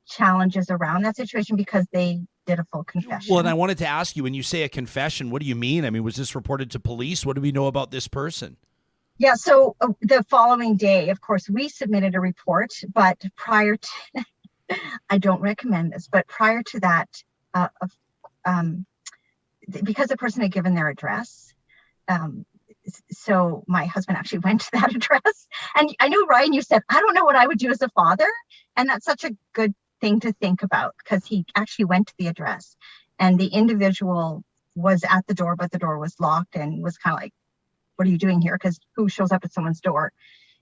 S5: challenges around that situation, because they did a full confession.
S1: Well, and I wanted to ask you, when you say a confession, what do you mean? I mean, was this reported to police? What do we know about this person?
S5: Yeah, so the following day, of course, we submitted a report, but prior to, I don't recommend this, but prior to that, because the person had given their address, so my husband actually went to that address. And I know, Ryan, you said, I don't know what I would do as a father. And that's such a good thing to think about, because he actually went to the address, and the individual was at the door, but the door was locked, and was kind of like, what are you doing here? Because who shows up at someone's door?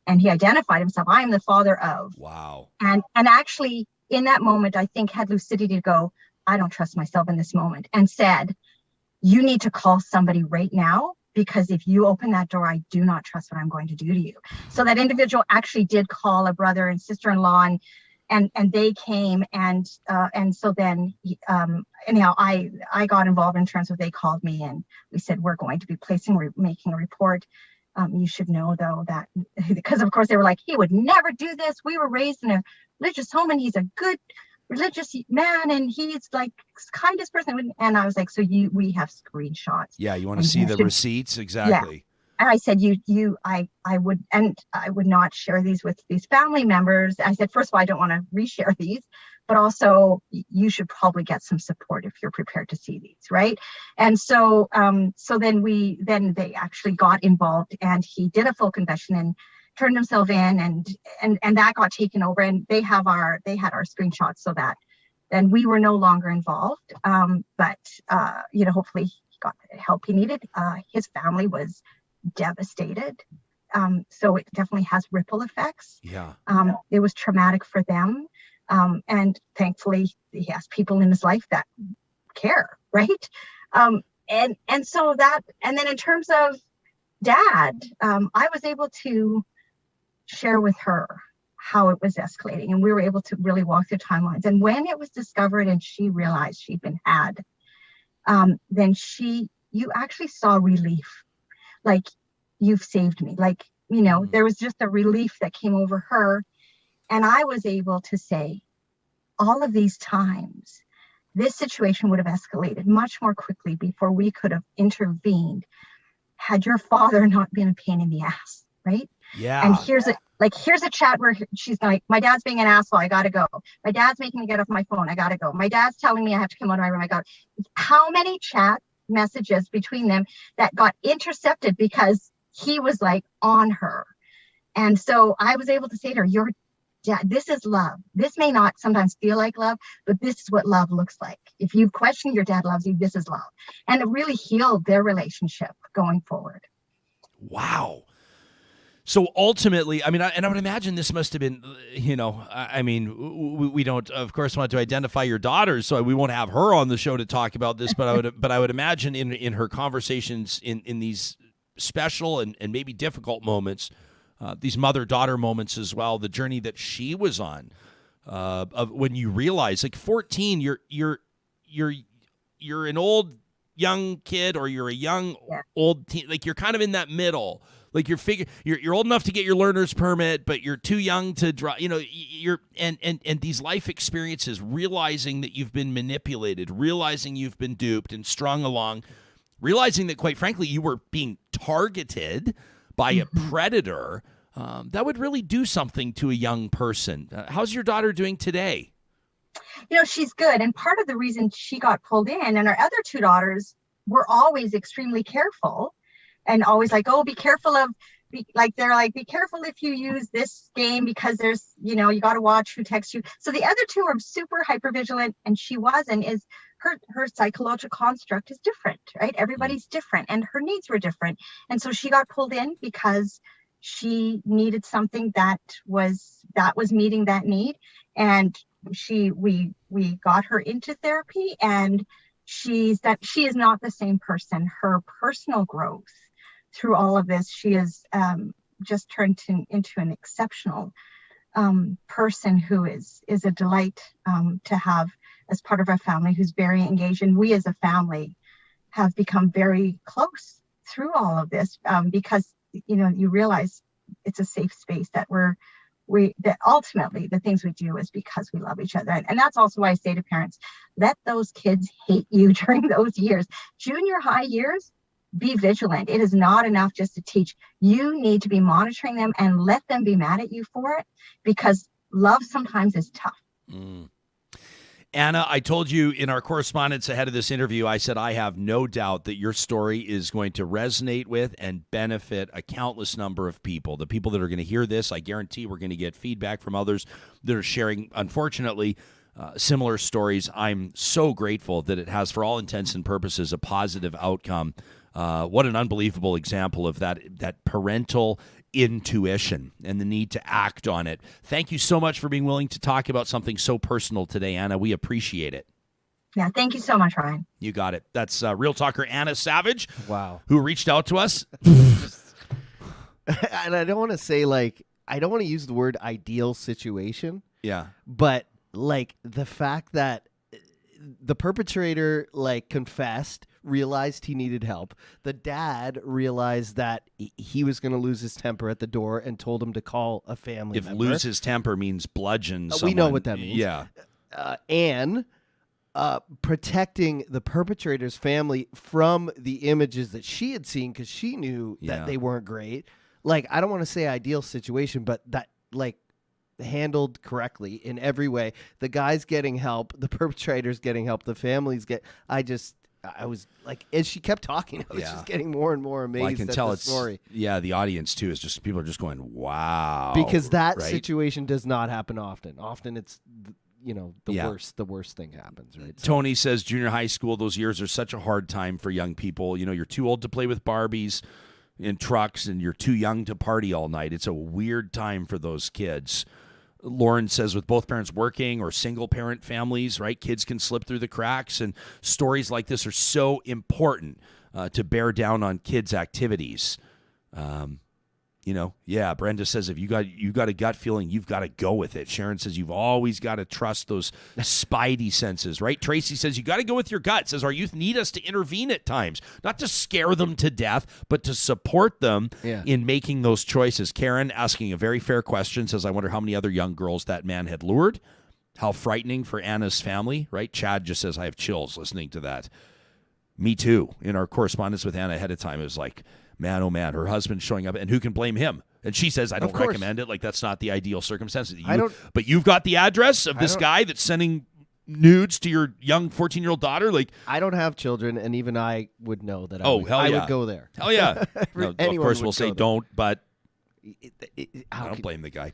S5: And he identified himself. I am the father of.
S1: Wow.
S5: And actually, in that moment, I think had lucidity to go, I don't trust myself in this moment, and said, you need to call somebody right now, because if you open that door, I do not trust what I'm going to do to you. So that individual actually did call a brother and sister-in-law, and they came, and so then anyhow, I got involved in terms of, they called me and we said, we're going to be making a report. You should know, though, that because of course they were like, he would never do this. We were raised in a religious home, and he's a good religious man, and he's like kindest person. And I was like, so we have screenshots.
S1: Yeah, you want to see the receipts? Exactly.
S5: Yeah. And I said, I would not share these with these family members. I said, first of all, I don't want to reshare these, but also you should probably get some support if you're prepared to see these, right? And so then they actually got involved, and he did a full confession and turned himself in, and that got taken over, and they had our screenshots, so that then we were no longer involved. But hopefully he got the help he needed. His family was devastated. So it definitely has ripple effects.
S1: Yeah.
S5: It was traumatic for them. And thankfully he has people in his life that care, right? And so that, and then in terms of Dad, I was able to share with her how it was escalating, and we were able to really walk through timelines. And when it was discovered and she realized she'd been had, then you actually saw relief. Like, you've saved me. Like, there was just a relief that came over her. And I was able to say, all of these times, this situation would have escalated much more quickly before we could have intervened had your father not been a pain in the ass, right?
S1: Yeah.
S5: And here's a chat where she's like, my dad's being an asshole, I gotta go. My dad's making me get off my phone, I gotta go. My dad's telling me I have to come out of my room, I got. How many chat messages between them that got intercepted because he was like on her? And so I was able to say to her, your dad, this is love. This may not sometimes feel like love, but this is what love looks like. If you question your dad loves you, this is love. And it really healed their relationship going forward.
S1: Wow. So ultimately, I mean, I would imagine this must have been, we don't, of course, want to identify your daughter, so we won't have her on the show to talk about this. But I would imagine in her conversations in these special and maybe difficult moments, these mother-daughter moments as well, the journey that she was on, of when you realize, like 14, you're an old, young kid or you're a young
S5: Yeah.
S1: old teen. Like you're kind of in that middle. Like you're old enough to get your learner's permit, but you're too young to drive. You know, and these life experiences, realizing that you've been manipulated, realizing you've been duped and strung along, realizing that quite frankly you were being targeted by a predator. That would really do something to a young person. How's your daughter doing today?
S5: You know, she's good. And part of the reason she got pulled in, and our other two daughters were always extremely careful and always like, oh, be careful of, be careful if you use this game because there's, you know, you got to watch who texts you. So the other two are super hyper vigilant, and she wasn't. Is her psychological construct is different, right? Everybody's different, and her needs were different. And so she got pulled in because she needed something that was meeting that need. And we got her into therapy, and she is not the same person. Her personal growth through all of this, she is just turned into an exceptional person who is a delight to have as part of our family, who's very engaged. And we as a family have become very close through all of this because, you know, you realize it's a safe space that that ultimately the things we do is because we love each other. And that's also why I say to parents, let those kids hate you during those years. Junior high years, be vigilant. It is not enough just to teach. You need to be monitoring them and let them be mad at you for it, because love sometimes is tough.
S1: Anna, I told you in our correspondence ahead of this interview, I said I have no doubt that your story is going to resonate with and benefit a countless number of people. The people that are going to hear this, I guarantee we're going to get feedback from others that are sharing, unfortunately, similar stories. I'm so grateful that it has, for all intents and purposes, a positive outcome. What an unbelievable example of that parental intuition and the need to act on it. Thank you so much for being willing to talk about something so personal today, Anna. We appreciate it.
S5: Yeah, thank you so much, Ryan.
S1: You got it. That's Real Talker Anna Savage.
S4: Wow.
S1: Who reached out to us.
S4: And I don't want to say, like, I don't want to use the word ideal situation.
S1: Yeah.
S4: But, like, the fact that the perpetrator, like, confessed, realized he needed help. The dad realized that he was going to lose his temper at the door and told him to call a family member.
S1: Lose his temper means bludgeon someone.
S4: We know what that means.
S1: Yeah.
S4: And protecting the perpetrator's family from the images that she had seen, because she knew that they weren't great. Like, I don't want to say ideal situation, but that, like, handled correctly in every way. The guy's getting help. The perpetrator's getting help. The family's I was like, as she kept talking, I was just getting more and more amazed.
S1: Well, I can
S4: at
S1: tell
S4: the
S1: it's
S4: story.
S1: Yeah, the audience too is just, people are just going, wow,
S4: because that
S1: right?
S4: situation does not happen often. Often it's, you know, the worst thing happens, right? So,
S1: Tony says junior high school, those years are such a hard time for young people. You know, you're too old to play with Barbies in trucks, and you're too young to party all night. It's a weird time for those kids. Lauren says with both parents working or single parent families, right, kids can slip through the cracks, and stories like this are so important to bear down on kids' activities. You know, yeah, Brenda says if you got a gut feeling, you've got to go with it. Sharon says you've always got to trust those spidey senses, right? Tracy says you got to go with your gut. Says our youth need us to intervene at times, not to scare them to death, but to support them in making those choices. Karen, asking a very fair question, says I wonder how many other young girls that man had lured. How frightening for Anna's family, right? Chad just says I have chills listening to that. Me too. In our correspondence with Anna ahead of time, it was like, man, oh man, her husband's showing up, and who can blame him? And she says, I don't recommend it. Like, that's not the ideal circumstances. But you've got the address of this guy that's sending nudes to your young 14-year-old daughter. Like,
S4: I don't have children, and even I would know that I would go there.
S1: Hell yeah. No, of course, we'll say don't, but I don't blame the guy.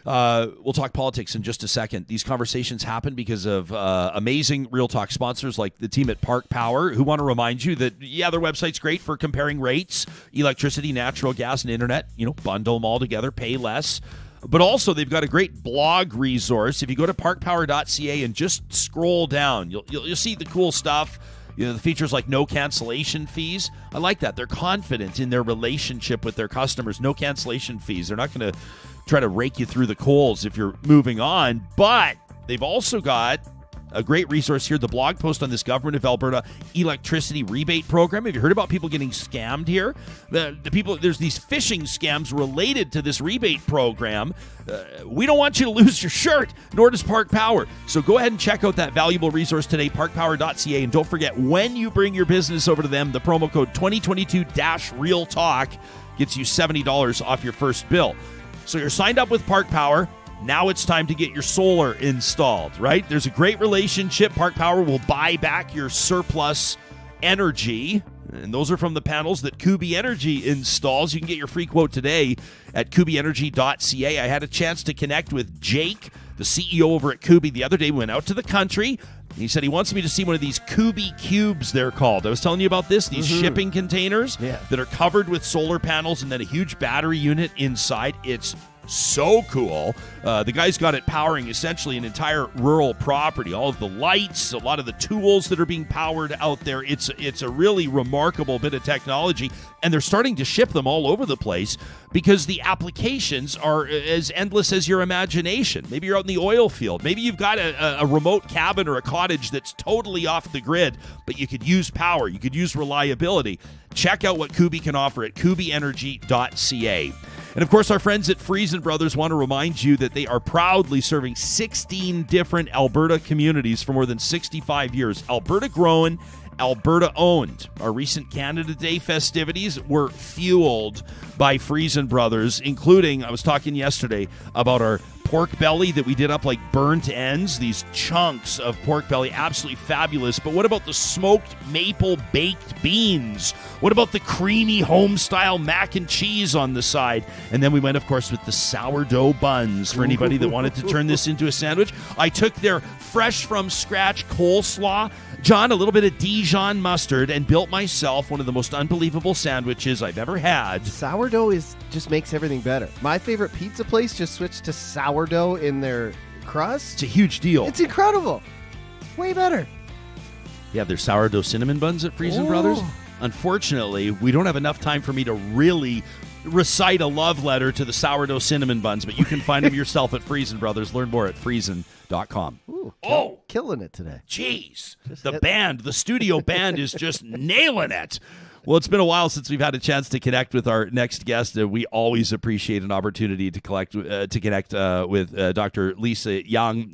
S1: We'll talk politics in just a second. These conversations happen because of amazing Real Talk sponsors like the team at Park Power, who want to remind you that, their website's great for comparing rates, electricity, natural gas, and internet. You know, bundle them all together, pay less. But also, they've got a great blog resource. If you go to parkpower.ca and just scroll down, you'll see the cool stuff. You know, the features like no cancellation fees. I like that. They're confident in their relationship with their customers. No cancellation fees. They're not going to try to rake you through the coals if you're moving on. But they've also got a great resource here, the blog post on this Government of Alberta electricity rebate program. Have you heard about people getting scammed here? The people, there's these phishing scams related to this rebate program. We don't want you to lose your shirt, nor does Park Power. So go ahead and check out that valuable resource today, parkpower.ca. And don't forget, when you bring your business over to them, the promo code 2022-REAL-TALK gets you $70 off your first bill. So you're signed up with Park Power. Now it's time to get your solar installed, right? There's a great relationship. Park Power will buy back your surplus energy, and those are from the panels that Kubi Energy installs. You can get your free quote today at kubienergy.ca. I had a chance to connect with Jake, the CEO over at Kubi, the other day. We went out to the country. He said he wants me to see one of these Kubi cubes, they're called. I was telling you about this, these shipping containers that are covered with solar panels and then a huge battery unit inside. It's so cool. The guy's got it powering essentially an entire rural property. All of the lights, a lot of the tools that are being powered out there. It's a really remarkable bit of technology, and they're starting to ship them all over the place because the applications are as endless as your imagination. Maybe you're out in the oil field. Maybe you've got a remote cabin or a cottage that's totally off the grid, but you could use power. You could use reliability. Check out what Kubi can offer at kubienergy.ca. And, of course, our friends at Friesen Brothers want to remind you that they are proudly serving 16 different Alberta communities for more than 65 years. Alberta grown, Alberta owned. Our recent Canada Day festivities were fueled by Friesen Brothers, including, I was talking yesterday about our pork belly that we did up like burnt ends, these chunks of pork belly, absolutely fabulous. But what about the smoked maple baked beans? What about the creamy home-style mac and cheese on the side? And then we went, of course, with the sourdough buns for anybody that wanted to turn this into a sandwich. I took their fresh-from-scratch coleslaw, John, a little bit of Dijon mustard, and built myself one of the most unbelievable sandwiches I've ever had.
S4: Sourdough just makes everything better. My favorite pizza place just switched to sourdough in their crust.
S1: It's a huge deal.
S4: It's incredible. Way better.
S1: You have their sourdough cinnamon buns at Friesen Brothers. Unfortunately, we don't have enough time for me to really recite a love letter to the sourdough cinnamon buns, but you can find them yourself at Friesen Brothers. Learn more at friesen.com.
S4: Killing it today.
S1: Jeez. The studio band is just nailing it. Well, it's been a while since we've had a chance to connect with our next guest. We always appreciate an opportunity to connect with Dr. Lisa Young.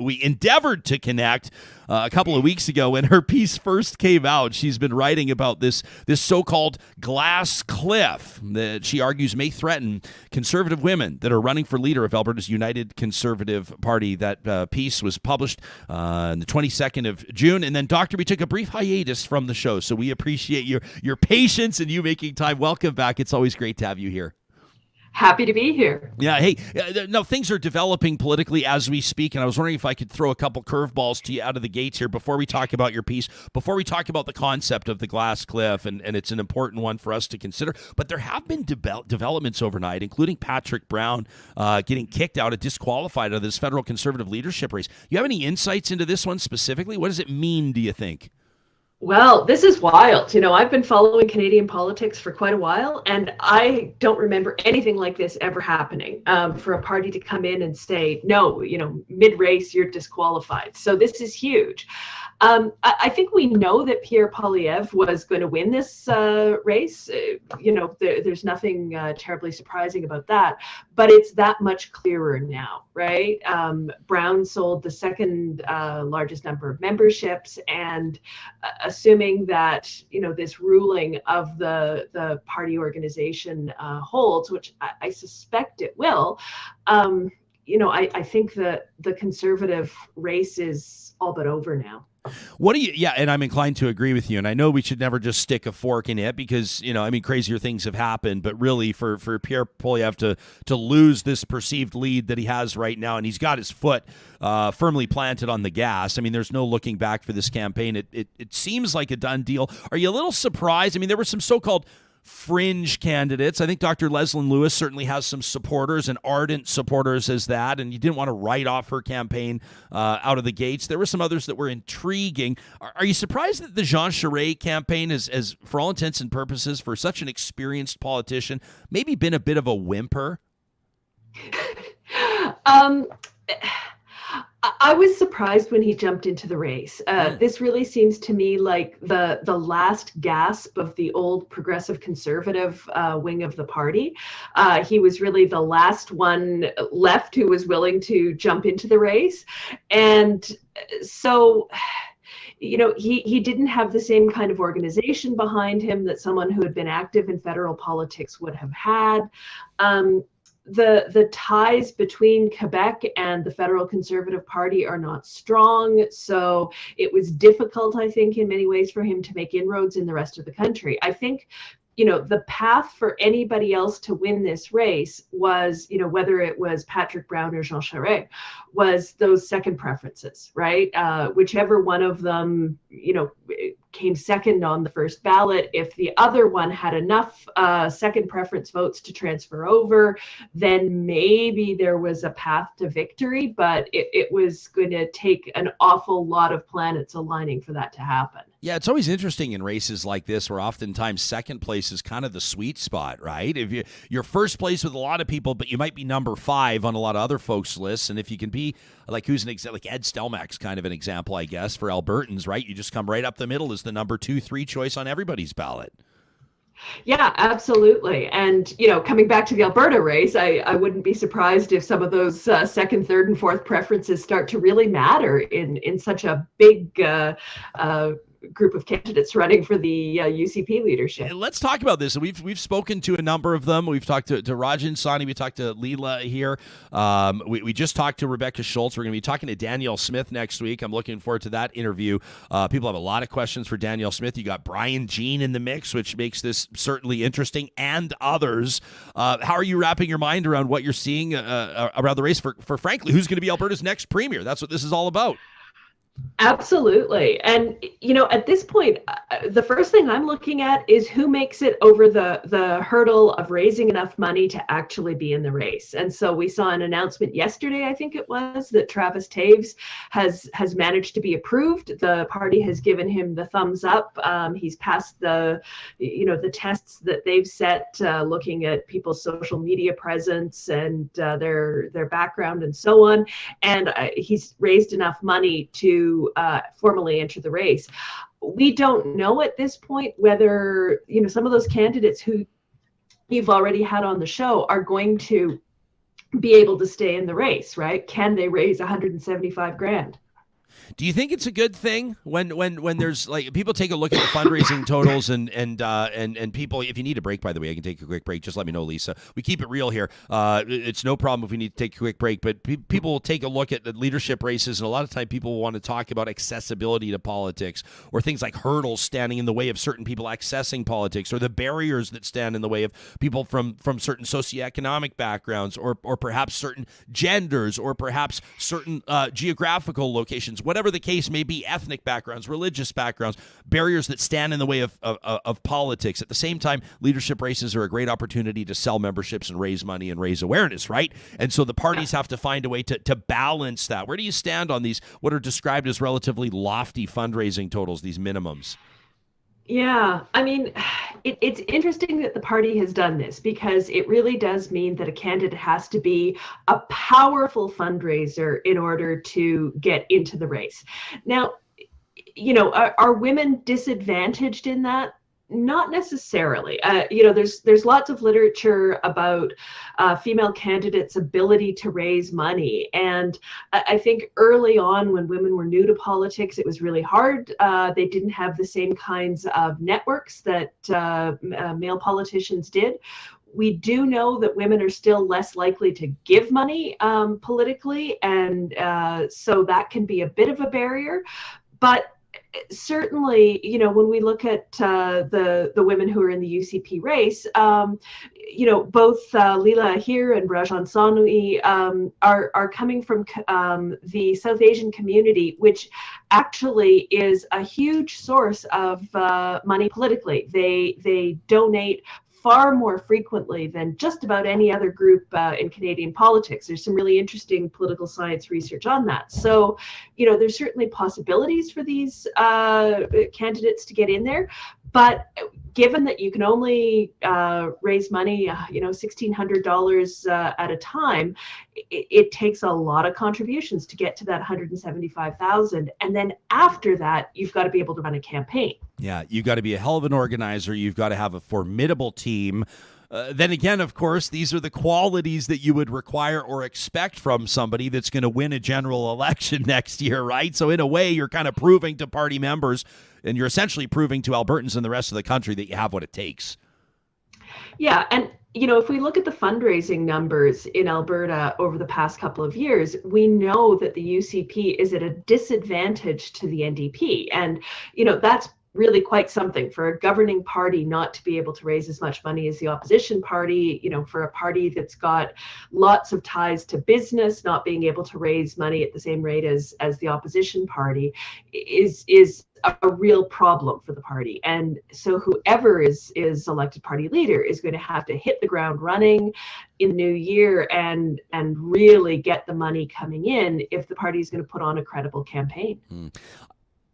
S1: We endeavored to connect a couple of weeks ago when her piece first came out. She's been writing about this so-called glass cliff that she argues may threaten conservative women that are running for leader of Alberta's United Conservative Party. That piece was published on the 22nd of June. And then, Doctor, we took a brief hiatus from the show, so we appreciate your patience and you making time. Welcome back. It's always great to have you here.
S6: Happy to be here.
S1: Yeah, hey, no, things are developing politically as we speak, and I was wondering if I could throw a couple curveballs to you out of the gates here before we talk about your piece, before we talk about the concept of the glass cliff, and it's an important one for us to consider. But there have been developments overnight, including Patrick Brown getting kicked out, disqualified out of this federal conservative leadership race. You have any insights into this one specifically? What does it mean, do you think?
S6: Well, this is wild. I've been following Canadian politics for quite a while, and I don't remember anything like this ever happening, for a party to come in and say, no, mid-race, you're disqualified. So this is huge. I think we know that Pierre Poilievre was going to win this race. There's nothing terribly surprising about that, but it's that much clearer now, right? Brown sold the second largest number of memberships, and assuming that this ruling of the party organization holds, which I suspect it will, I think that the conservative race is all but over now.
S1: And I'm inclined to agree with you. And I know we should never just stick a fork in it because, crazier things have happened. But really, for Pierre Poilievre to lose this perceived lead that he has right now, and he's got his foot firmly planted on the gas. There's no looking back for this campaign. It seems like a done deal. Are you a little surprised? There were some so-called fringe candidates. I think Dr. Leslyn Lewis certainly has some supporters and ardent supporters as that, and you didn't want to write off her campaign out of the gates. There were some others that were intriguing. Are you surprised that the Jean Charest campaign has, for all intents and purposes, for such an experienced politician, maybe been a bit of a whimper?
S6: I was surprised when he jumped into the race. This really seems to me like the last gasp of the old progressive conservative wing of the party. He was really the last one left who was willing to jump into the race. And so, he didn't have the same kind of organization behind him that someone who had been active in federal politics would have had. The ties between Quebec and the federal Conservative Party are not strong, so it was difficult, I think, in many ways for him to make inroads in the rest of the country. I think, the path for anybody else to win this race was, whether it was Patrick Brown or Jean Charest, was those second preferences, right? Whichever one of them, came second on the first ballot. If the other one had enough second preference votes to transfer over, then maybe there was a path to victory, but it was going to take an awful lot of planets aligning for that to happen.
S1: Yeah, it's always interesting in races like this where oftentimes second place is kind of the sweet spot, right? If you're first place with a lot of people, but you might be number 5 on a lot of other folks' lists, and if you can be like like Ed Stelmach's kind of an example, I guess, for Albertans, right? You just come right up the middle as the number 2, 3 choice on everybody's ballot.
S6: Yeah, absolutely. And, coming back to the Alberta race, I wouldn't be surprised if some of those second, third, and fourth preferences start to really matter in such a big group of candidates running for the UCP leadership.
S1: Let's talk about this. We've spoken to a number of them. We've talked to Rajan Sani. We talked to Leela here. We just talked to Rebecca Schultz. We're going to be talking to Danielle Smith next week. I'm looking forward to that interview. People have a lot of questions for Danielle Smith. You got Brian Jean in the mix, which makes this certainly interesting, and others. How are you wrapping your mind around what you're seeing around the race for frankly, who's going to be Alberta's next premier? That's what this is all about.
S6: Absolutely. And, at this point, the first thing I'm looking at is who makes it over the hurdle of raising enough money to actually be in the race. And so we saw an announcement yesterday, I think it was, that Travis Taves has managed to be approved. The party has given him the thumbs up. He's passed the tests that they've set, looking at people's social media presence and their background and so on. And he's raised enough money to formally enter the race. We don't know at this point whether, some of those candidates who you've already had on the show are going to be able to stay in the race, right? Can they raise $175,000?
S1: Do you think it's a good thing when there's like people take a look at the fundraising totals and people? If you need a break, by the way, I can take a quick break. Just let me know, Lisa. We keep it real here. It's no problem if we need to take a quick break. But people will take a look at the leadership races, and a lot of time people will want to talk about accessibility to politics or things like hurdles standing in the way of certain people accessing politics, or the barriers that stand in the way of people from certain socioeconomic backgrounds, or perhaps certain genders, or perhaps certain geographical locations. Whatever the case may be, ethnic backgrounds, religious backgrounds, barriers that stand in the way of politics. At the same time, leadership races are a great opportunity to sell memberships and raise money and raise awareness, right? And so the parties have to find a way to balance that. Where do you stand on these, what are described as relatively lofty fundraising totals, these minimums?
S6: Yeah, I mean, it's interesting that the party has done this, because it really does mean that a candidate has to be a powerful fundraiser in order to get into the race. Now, are women disadvantaged in that? Not necessarily. There's lots of literature about female candidates' ability to raise money. And I think early on, when women were new to politics, it was really hard. They didn't have the same kinds of networks that male politicians did. We do know that women are still less likely to give money politically. And so that can be a bit of a barrier. But certainly, when we look at the women who are in the UCP race, both Leela here and Rajan Sani are coming from the South Asian community, which actually is a huge source of money politically. They donate far more frequently than just about any other group in Canadian politics. There's some really interesting political science research on that. So, there's certainly possibilities for these candidates to get in there. But given that you can only raise money, $1,600 at a time, it takes a lot of contributions to get to that 175,000. And then after that, you've got to be able to run a campaign.
S1: Yeah, you've got to be a hell of an organizer. You've got to have a formidable team. Then again, of course, these are the qualities that you would require or expect from somebody that's going to win a general election next year, right? So in a way, you're kind of proving to party members, and you're essentially proving to Albertans and the rest of the country that you have what it takes.
S6: Yeah, and if we look at the fundraising numbers in Alberta over the past couple of years, we know that the UCP is at a disadvantage to the NDP. And, that's really quite something for a governing party not to be able to raise as much money as the opposition party, for a party that's got lots of ties to business, not being able to raise money at the same rate as the opposition party is a real problem for the party. And so whoever is elected party leader is going to have to hit the ground running in the new year and really get the money coming in if the party is going to put on a credible campaign.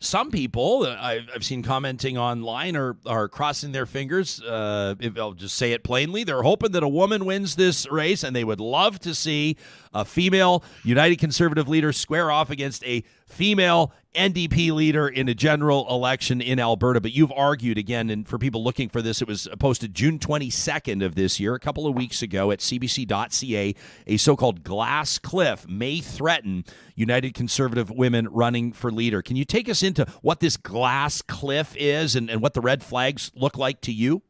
S1: Some people I've seen commenting online are crossing their fingers. I'll just say it plainly. They're hoping that a woman wins this race, and they would love to see a female United Conservative leader square off against a female NDP leader in a general election in Alberta. But you've argued again, and for people looking for this, it was posted June 22nd of this year, a couple of weeks ago at cbc.ca. A so-called glass cliff may threaten United Conservative women running for leader. Can you take us into what this glass cliff is and what the red flags look like to you?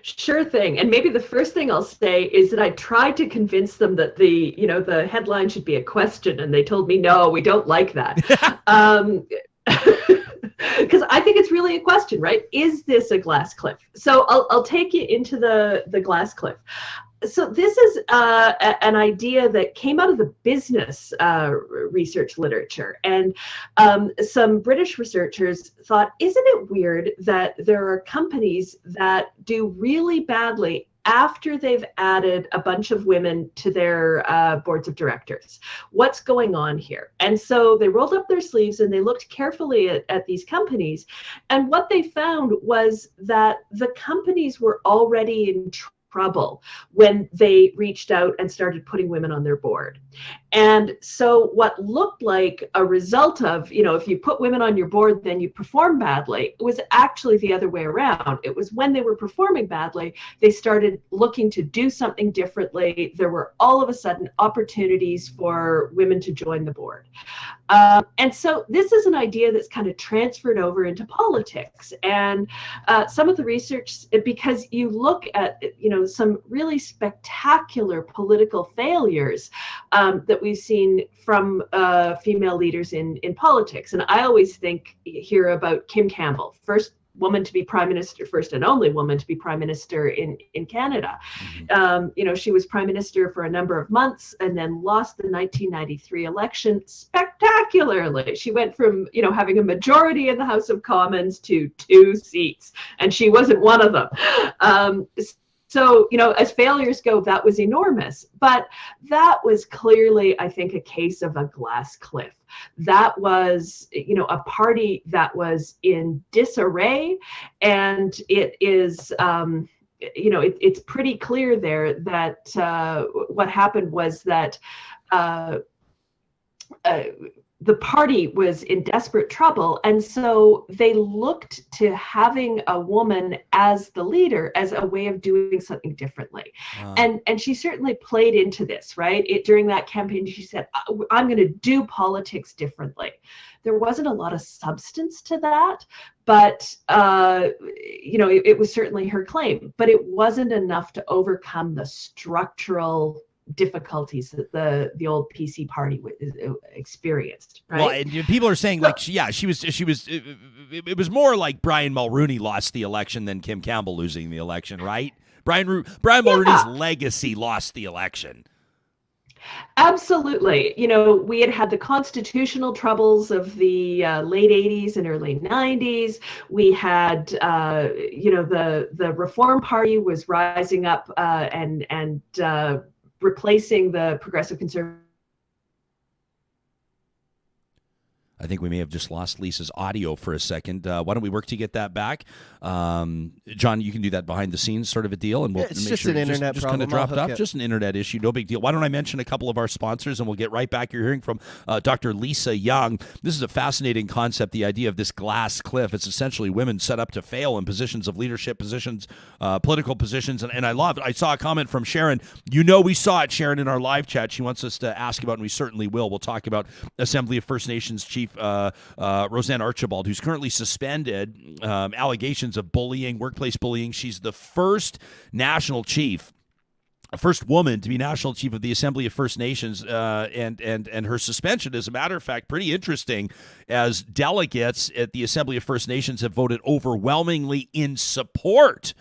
S6: Sure thing. And maybe the first thing I'll say is that I tried to convince them that the headline should be a question, and they told me, no, we don't like that. Because I think it's really a question, right? Is this a glass cliff? So I'll take you into the glass cliff. So this is an idea that came out of the business research literature. And some British researchers thought, isn't it weird that there are companies that do really badly after they've added a bunch of women to their boards of directors? What's going on here? And so they rolled up their sleeves and they looked carefully at these companies. And what they found was that the companies were already in trouble when they reached out and started putting women on their board. And so what looked like a result of, if you put women on your board, then you perform badly, it was actually the other way around. It was when they were performing badly, they started looking to do something differently. There were all of a sudden opportunities for women to join the board. And so this is an idea that's kind of transferred over into politics. And some of the research, because you look at, some really spectacular political failures that we've seen from female leaders in politics. And I always hear about Kim Campbell, first woman to be prime minister, first and only woman to be prime minister in Canada. She was prime minister for a number of months and then lost the 1993 election spectacularly. She went from, having a majority in the House of Commons to 2 seats, and she wasn't one of them. So, as failures go, that was enormous. But that was clearly, I think, a case of a glass cliff. That was, a party that was in disarray. And it is, it's pretty clear there that what happened was that the party was in desperate trouble. And so they looked to having a woman as the leader as a way of doing something differently. And she certainly played into this, right? During that campaign, she said, I'm going to do politics differently. There wasn't a lot of substance to that, but, it was certainly her claim, but it wasn't enough to overcome the structural difficulties that the old PC party experienced, right?
S1: Well, and people are saying she was. It was more like Brian Mulroney lost the election than Kim Campbell losing the election, right? Brian Mulroney's legacy lost the election.
S6: Absolutely. We had the constitutional troubles of the late 80s and early 90s. We had, the Reform Party was rising up and replacing the Progressive Conservative.
S1: I think we may have just lost Lisa's audio for a second. Why don't we work to get that back? John, you can do that behind the scenes sort of a deal, and we'll
S4: it's
S1: make
S4: just
S1: sure
S4: an internet
S1: just
S4: problem.
S1: kind of dropped
S4: I'll hook
S1: off.
S4: it.
S1: Just an internet issue, no big deal. Why don't I mention a couple of our sponsors, and we'll get right back. You're hearing from Dr. Lisa Young. This is a fascinating concept, the idea of this glass cliff. It's essentially women set up to fail in positions of leadership positions, political positions, and I love it. I saw a comment from Sharon. We saw it, Sharon, in our live chat. She wants us to ask about, and we certainly will. We'll talk about Assembly of First Nations Chief Roseanne Archibald, who's currently suspended, allegations of bullying, workplace bullying. She's the first national chief, first woman to be national chief of the Assembly of First Nations, and her suspension, as a matter of fact, pretty interesting, as delegates at the Assembly of First Nations have voted overwhelmingly in support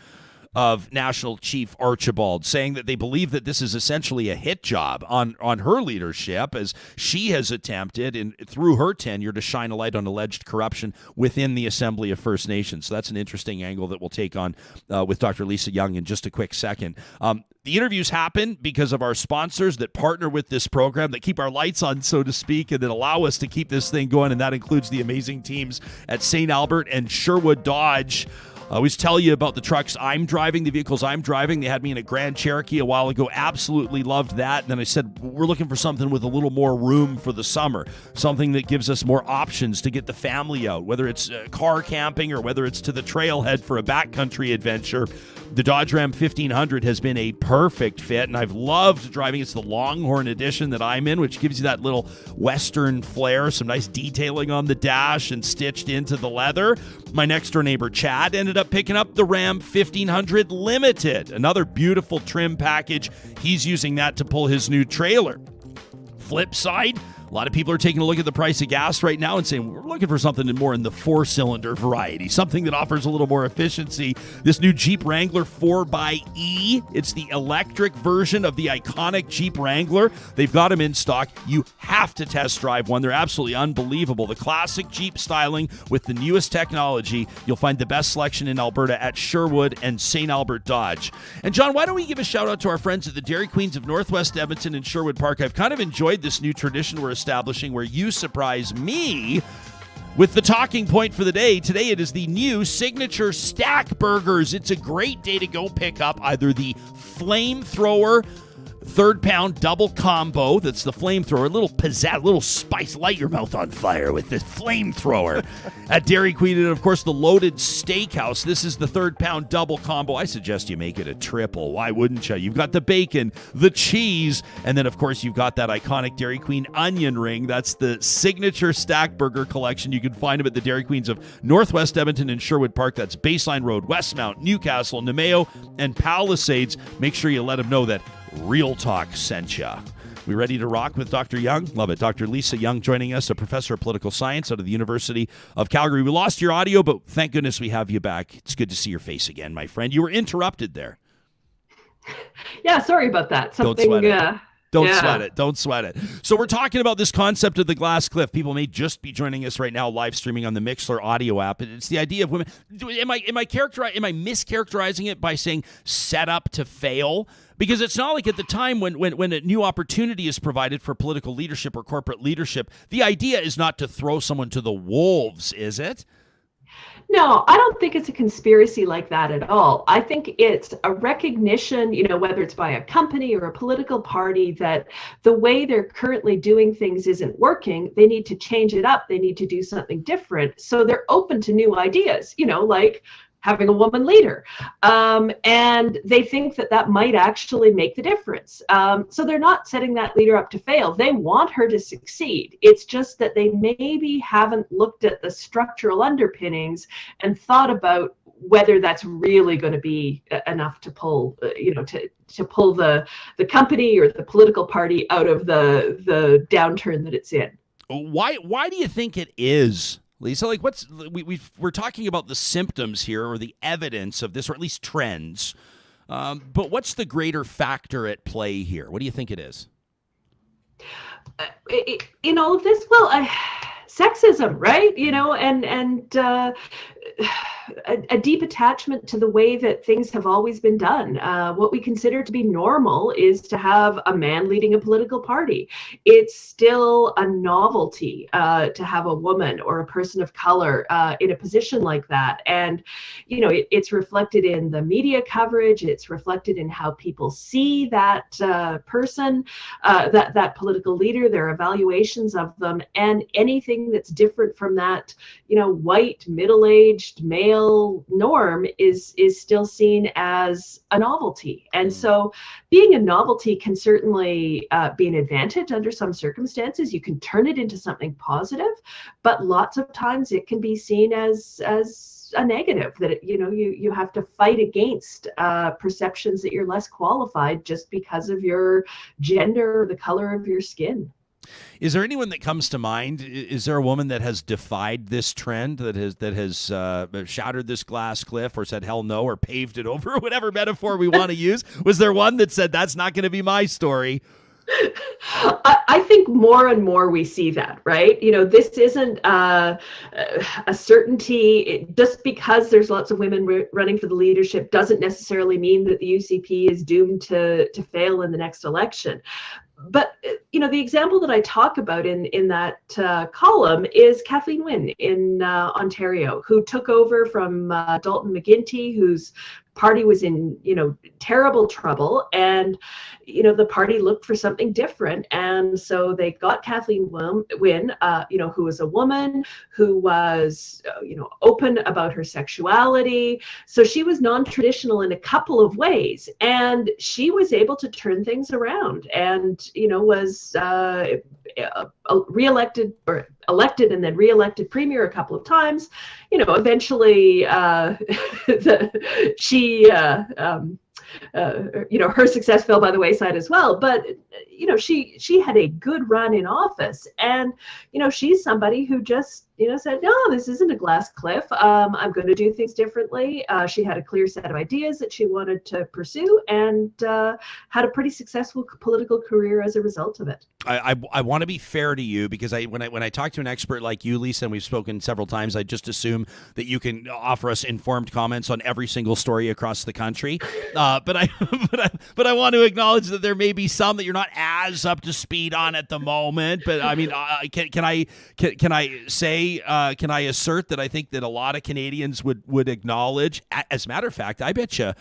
S1: of National Chief Archibald, saying that they believe that this is essentially a hit job on her leadership, as she has attempted through her tenure to shine a light on alleged corruption within the Assembly of First Nations. So that's an interesting angle that we'll take on with Dr. Lisa Young in just a quick second. The interviews happen because of our sponsors that partner with this program, that keep our lights on, so to speak, and that allow us to keep this thing going, and that includes the amazing teams at St. Albert and Sherwood Dodge. I always tell you about the trucks I'm driving, the vehicles I'm driving. They had me in a Grand Cherokee a while ago. Absolutely loved that. And then I said, we're looking for something with a little more room for the summer, something that gives us more options to get the family out, whether it's car camping or whether it's to the trailhead for a backcountry adventure. The Dodge Ram 1500 has been a perfect fit, and I've loved driving. It's the Longhorn edition that I'm in, which gives you that little Western flair, some nice detailing on the dash and stitched into the leather. My next door neighbor, Chad, ended up picking up the Ram 1500 Limited, another beautiful trim package. He's using that to pull his new trailer. Flip side, a lot of people are taking a look at the price of gas right now and saying, we're looking for something more in the 4-cylinder variety, something that offers a little more efficiency. This new Jeep Wrangler 4xE, it's the electric version of the iconic Jeep Wrangler. They've got them in stock. You have to test drive one. They're absolutely unbelievable. The classic Jeep styling with the newest technology. You'll find the best selection in Alberta at Sherwood and St. Albert Dodge. And John, why don't we give a shout out to our friends at the Dairy Queens of Northwest Edmonton and Sherwood Park. I've kind of enjoyed this new tradition we're establishing where you surprise me with the talking point for the day. Today it is the new signature stack burgers. It's a great day to go pick up either the flamethrower third-pound double combo. That's the flamethrower. A little pizzazz, a little spice, light your mouth on fire with this flamethrower at Dairy Queen. And, of course, the loaded steakhouse. This is the third-pound double combo. I suggest you make it a triple. Why wouldn't you? You've got the bacon, the cheese, and then, of course, you've got that iconic Dairy Queen onion ring. That's the signature stack burger collection. You can find them at the Dairy Queens of Northwest Edmonton and Sherwood Park. That's Baseline Road, Westmount, Newcastle, Nemeo, and Palisades. Make sure you let them know that Real Talk sent ya. We ready to rock with Dr. Young? Love it. Dr. Lisa Young joining us, a professor of political science out of the University of Calgary. We lost your audio, but thank goodness we have you back. It's good to see your face again, my friend. You were interrupted there.
S6: Yeah, sorry about that.
S1: Don't sweat it. Don't sweat it. So we're talking about this concept of the glass cliff. People may just be joining us right now, live streaming on the Mixlr audio app. It's the idea of women. Am I mischaracterizing it by saying set up to fail? Because it's not like at the time when a new opportunity is provided for political leadership or corporate leadership, the idea is not to throw someone to the wolves, is it?
S6: No, I don't think it's a conspiracy like that at all. I think it's a recognition, whether it's by a company or a political party, that the way they're currently doing things isn't working. They need to change it up. They need to do something different. So they're open to new ideas, like having a woman leader. And they think that might actually make the difference. So they're not setting that leader up to fail. They want her to succeed. It's just that they maybe haven't looked at the structural underpinnings and thought about whether that's really going to be enough to pull, to pull the company or the political party out of the downturn that it's in.
S1: Why do you think it is, Lisa? Like, we're talking about the symptoms here, or the evidence of this, or at least trends. But what's the greater factor at play here? What do you think it is?
S6: In all of this, well, sexism, right? a deep attachment to the way that things have always been done. What we consider to be normal is to have a man leading a political party. It's still a novelty to have a woman or a person of color in a position like that. And, you know, it's reflected in the media coverage. It's reflected in how people see that person, that political leader, their evaluations of them, and anything that's different from that, you know, white, middle-aged male norm is still seen as a novelty. And so being a novelty can certainly be an advantage under some circumstances. You can turn it into something positive, but lots of times it can be seen as a negative, that you have to fight against perceptions that you're less qualified just because of your gender or the color of your skin.
S1: Is there anyone that comes to mind? Is there a woman that has defied this trend, that has shattered this glass cliff, or said hell no, or paved it over, or whatever metaphor we want to use? Was there one that said that's not going to be my story?
S6: I think more and more we see that, right? You know, this isn't a certainty. Just because there's lots of women running for the leadership doesn't necessarily mean that the UCP is doomed to fail in the next election. But, you know, the example that I talk about in that column is Kathleen Wynne in Ontario, who took over from Dalton McGuinty, whose party was in, you know, terrible trouble. And, you know, the party looked for something different. And so they got Kathleen Wynne, you know, who was a woman, who was, you know, open about her sexuality. So she was non-traditional in a couple of ways. And she was able to turn things around and, you know, was re-elected or elected and then re-elected premier a couple of times. You know, eventually you know, her success fell by the wayside as well. But, you know, she had a good run in office. And, you know, she's somebody who just, you know, said, no, this isn't a glass cliff. I'm going to do things differently. She had a clear set of ideas that she wanted to pursue, and had a pretty successful political career as a result of it.
S1: I want to be fair to you, because when I talk to an expert like you, Lisa, and we've spoken several times, I just assume that you can offer us informed comments on every single story across the country. But I want to acknowledge that there may be some that you're not as up to speed on at the moment. But I mean, can I assert that I think that a lot of Canadians would acknowledge? As a matter of fact, I bet you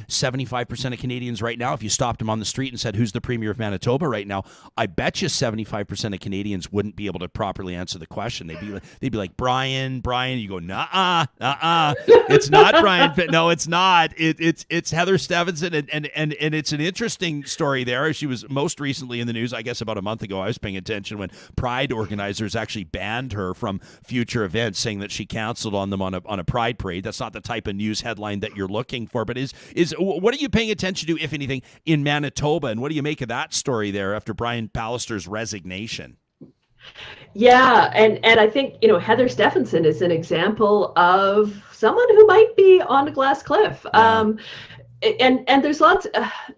S1: 75% of Canadians right now, if you stopped them on the street and said, who's the Premier of Manitoba right now, I bet you 75% of Canadians wouldn't be able to properly answer the question. They'd be like, Brian. You go, nah, it's not Brian. No, it's not. It's Heather Stefanson, and it's an interesting story there. She was most recently in the news, I guess, about a month ago. I was paying attention when Pride organizers actually banned her from future events, saying that she canceled on them on a Pride parade. That's not the type of news headline that you're looking for. But is what are you paying attention to, if anything, in Manitoba, and what do you make of that story there after Brian Pallister's resignation?
S6: Yeah, and I think, you know, Heather Stefanson is an example of someone who might be on a glass cliff. Yeah. And there's lots,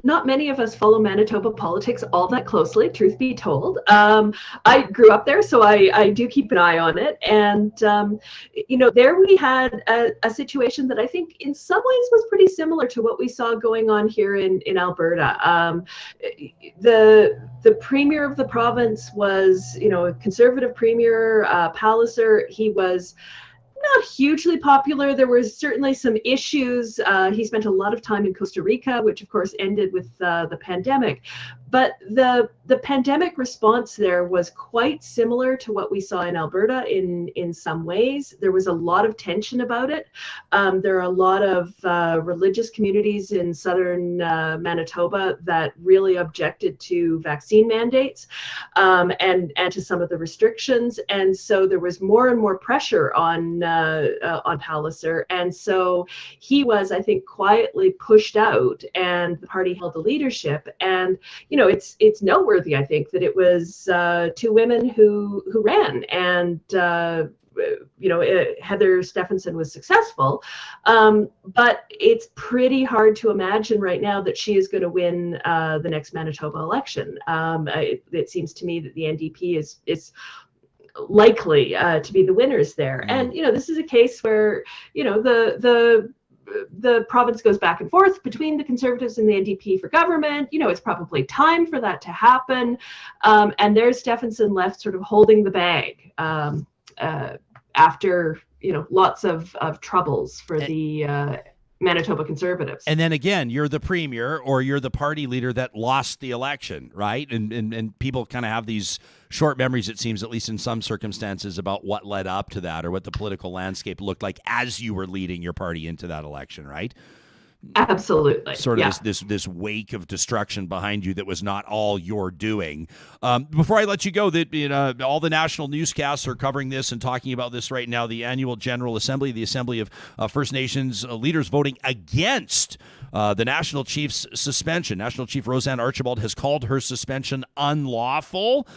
S6: not many of us follow Manitoba politics all that closely, truth be told. I grew up there, so I do keep an eye on it. And, you know, there we had a situation that I think in some ways was pretty similar to what we saw going on here in Alberta. The premier of the province was, you know, a conservative premier, Palliser. He was not hugely popular. There were certainly some issues. He spent a lot of time in Costa Rica, which of course ended with the pandemic. But the pandemic response there was quite similar to what we saw in Alberta in some ways. There was a lot of tension about it. There are a lot of religious communities in southern Manitoba that really objected to vaccine mandates and to some of the restrictions. And so there was more and more pressure on Palliser. And so he was, I think, quietly pushed out, and the party held the leadership. And, you know, it's noteworthy, I think, that it was two women who ran, and you know, Heather Stefanson was successful, but it's pretty hard to imagine right now that she is going to win the next Manitoba election. It seems to me that the NDP is likely to be the winners there. And, this is a case where, the province goes back and forth between the Conservatives and the NDP for government. It's probably time for that to happen. And there's Stefanson left sort of holding the bag after, lots of troubles for the Manitoba Conservatives.
S1: And then again, you're the premier or you're the party leader that lost the election, right? And people kind of have these short memories, it seems, at least in some circumstances, about what led up to that or what the political landscape looked like as you were leading your party into that election, right?
S6: Absolutely.
S1: Sort of this wake of destruction behind you that was not all your doing. Before I let you go, that all the national newscasts are covering this and talking about this right now. The annual General Assembly, the Assembly of First Nations leaders voting against the National Chief's suspension. National Chief Roseanne Archibald has called her suspension unlawful.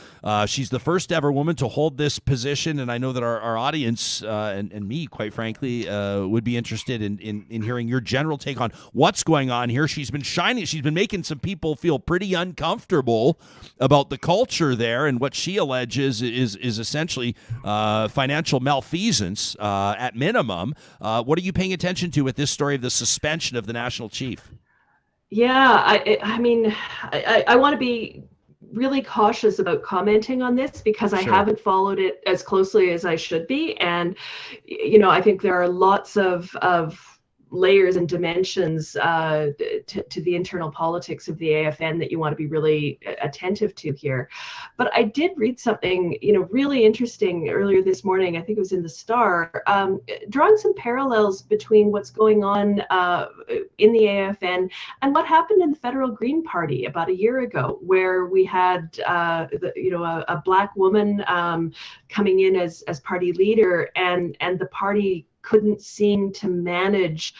S1: She's the first ever woman to hold this position, and I know that our audience and me, quite frankly, would be interested in hearing your general take on what's going on here. She's been shining. She's been making some people feel pretty uncomfortable about the culture there, and what she alleges is essentially financial malfeasance at minimum. What are you paying attention to with this story of the suspension of the National Chief?
S6: Yeah, I mean, I want to be really cautious about commenting on this because I haven't followed it as closely as I should be. And, I think there are lots of layers and dimensions to the internal politics of the AFN that you want to be really attentive to here. But I did read something, really interesting earlier this morning. I think it was in the Star, drawing some parallels between what's going on in the AFN and what happened in the Federal Green Party about a year ago, where we had, a Black woman coming in as party leader, and the party couldn't seem to manage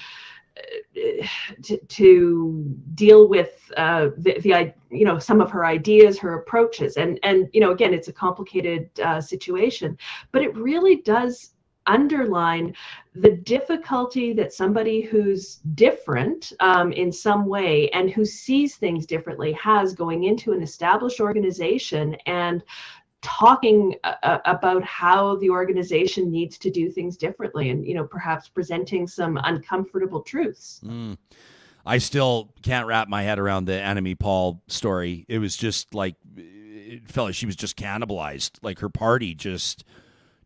S6: to deal with some of her ideas, her approaches, and again, it's a complicated situation, but it really does underline the difficulty that somebody who's different in some way and who sees things differently has going into an established organization and talking about how the organization needs to do things differently and, perhaps presenting some uncomfortable truths.
S1: I still can't wrap my head around the Annemie Paul story. It was just like, it felt like she was just cannibalized. Like her party just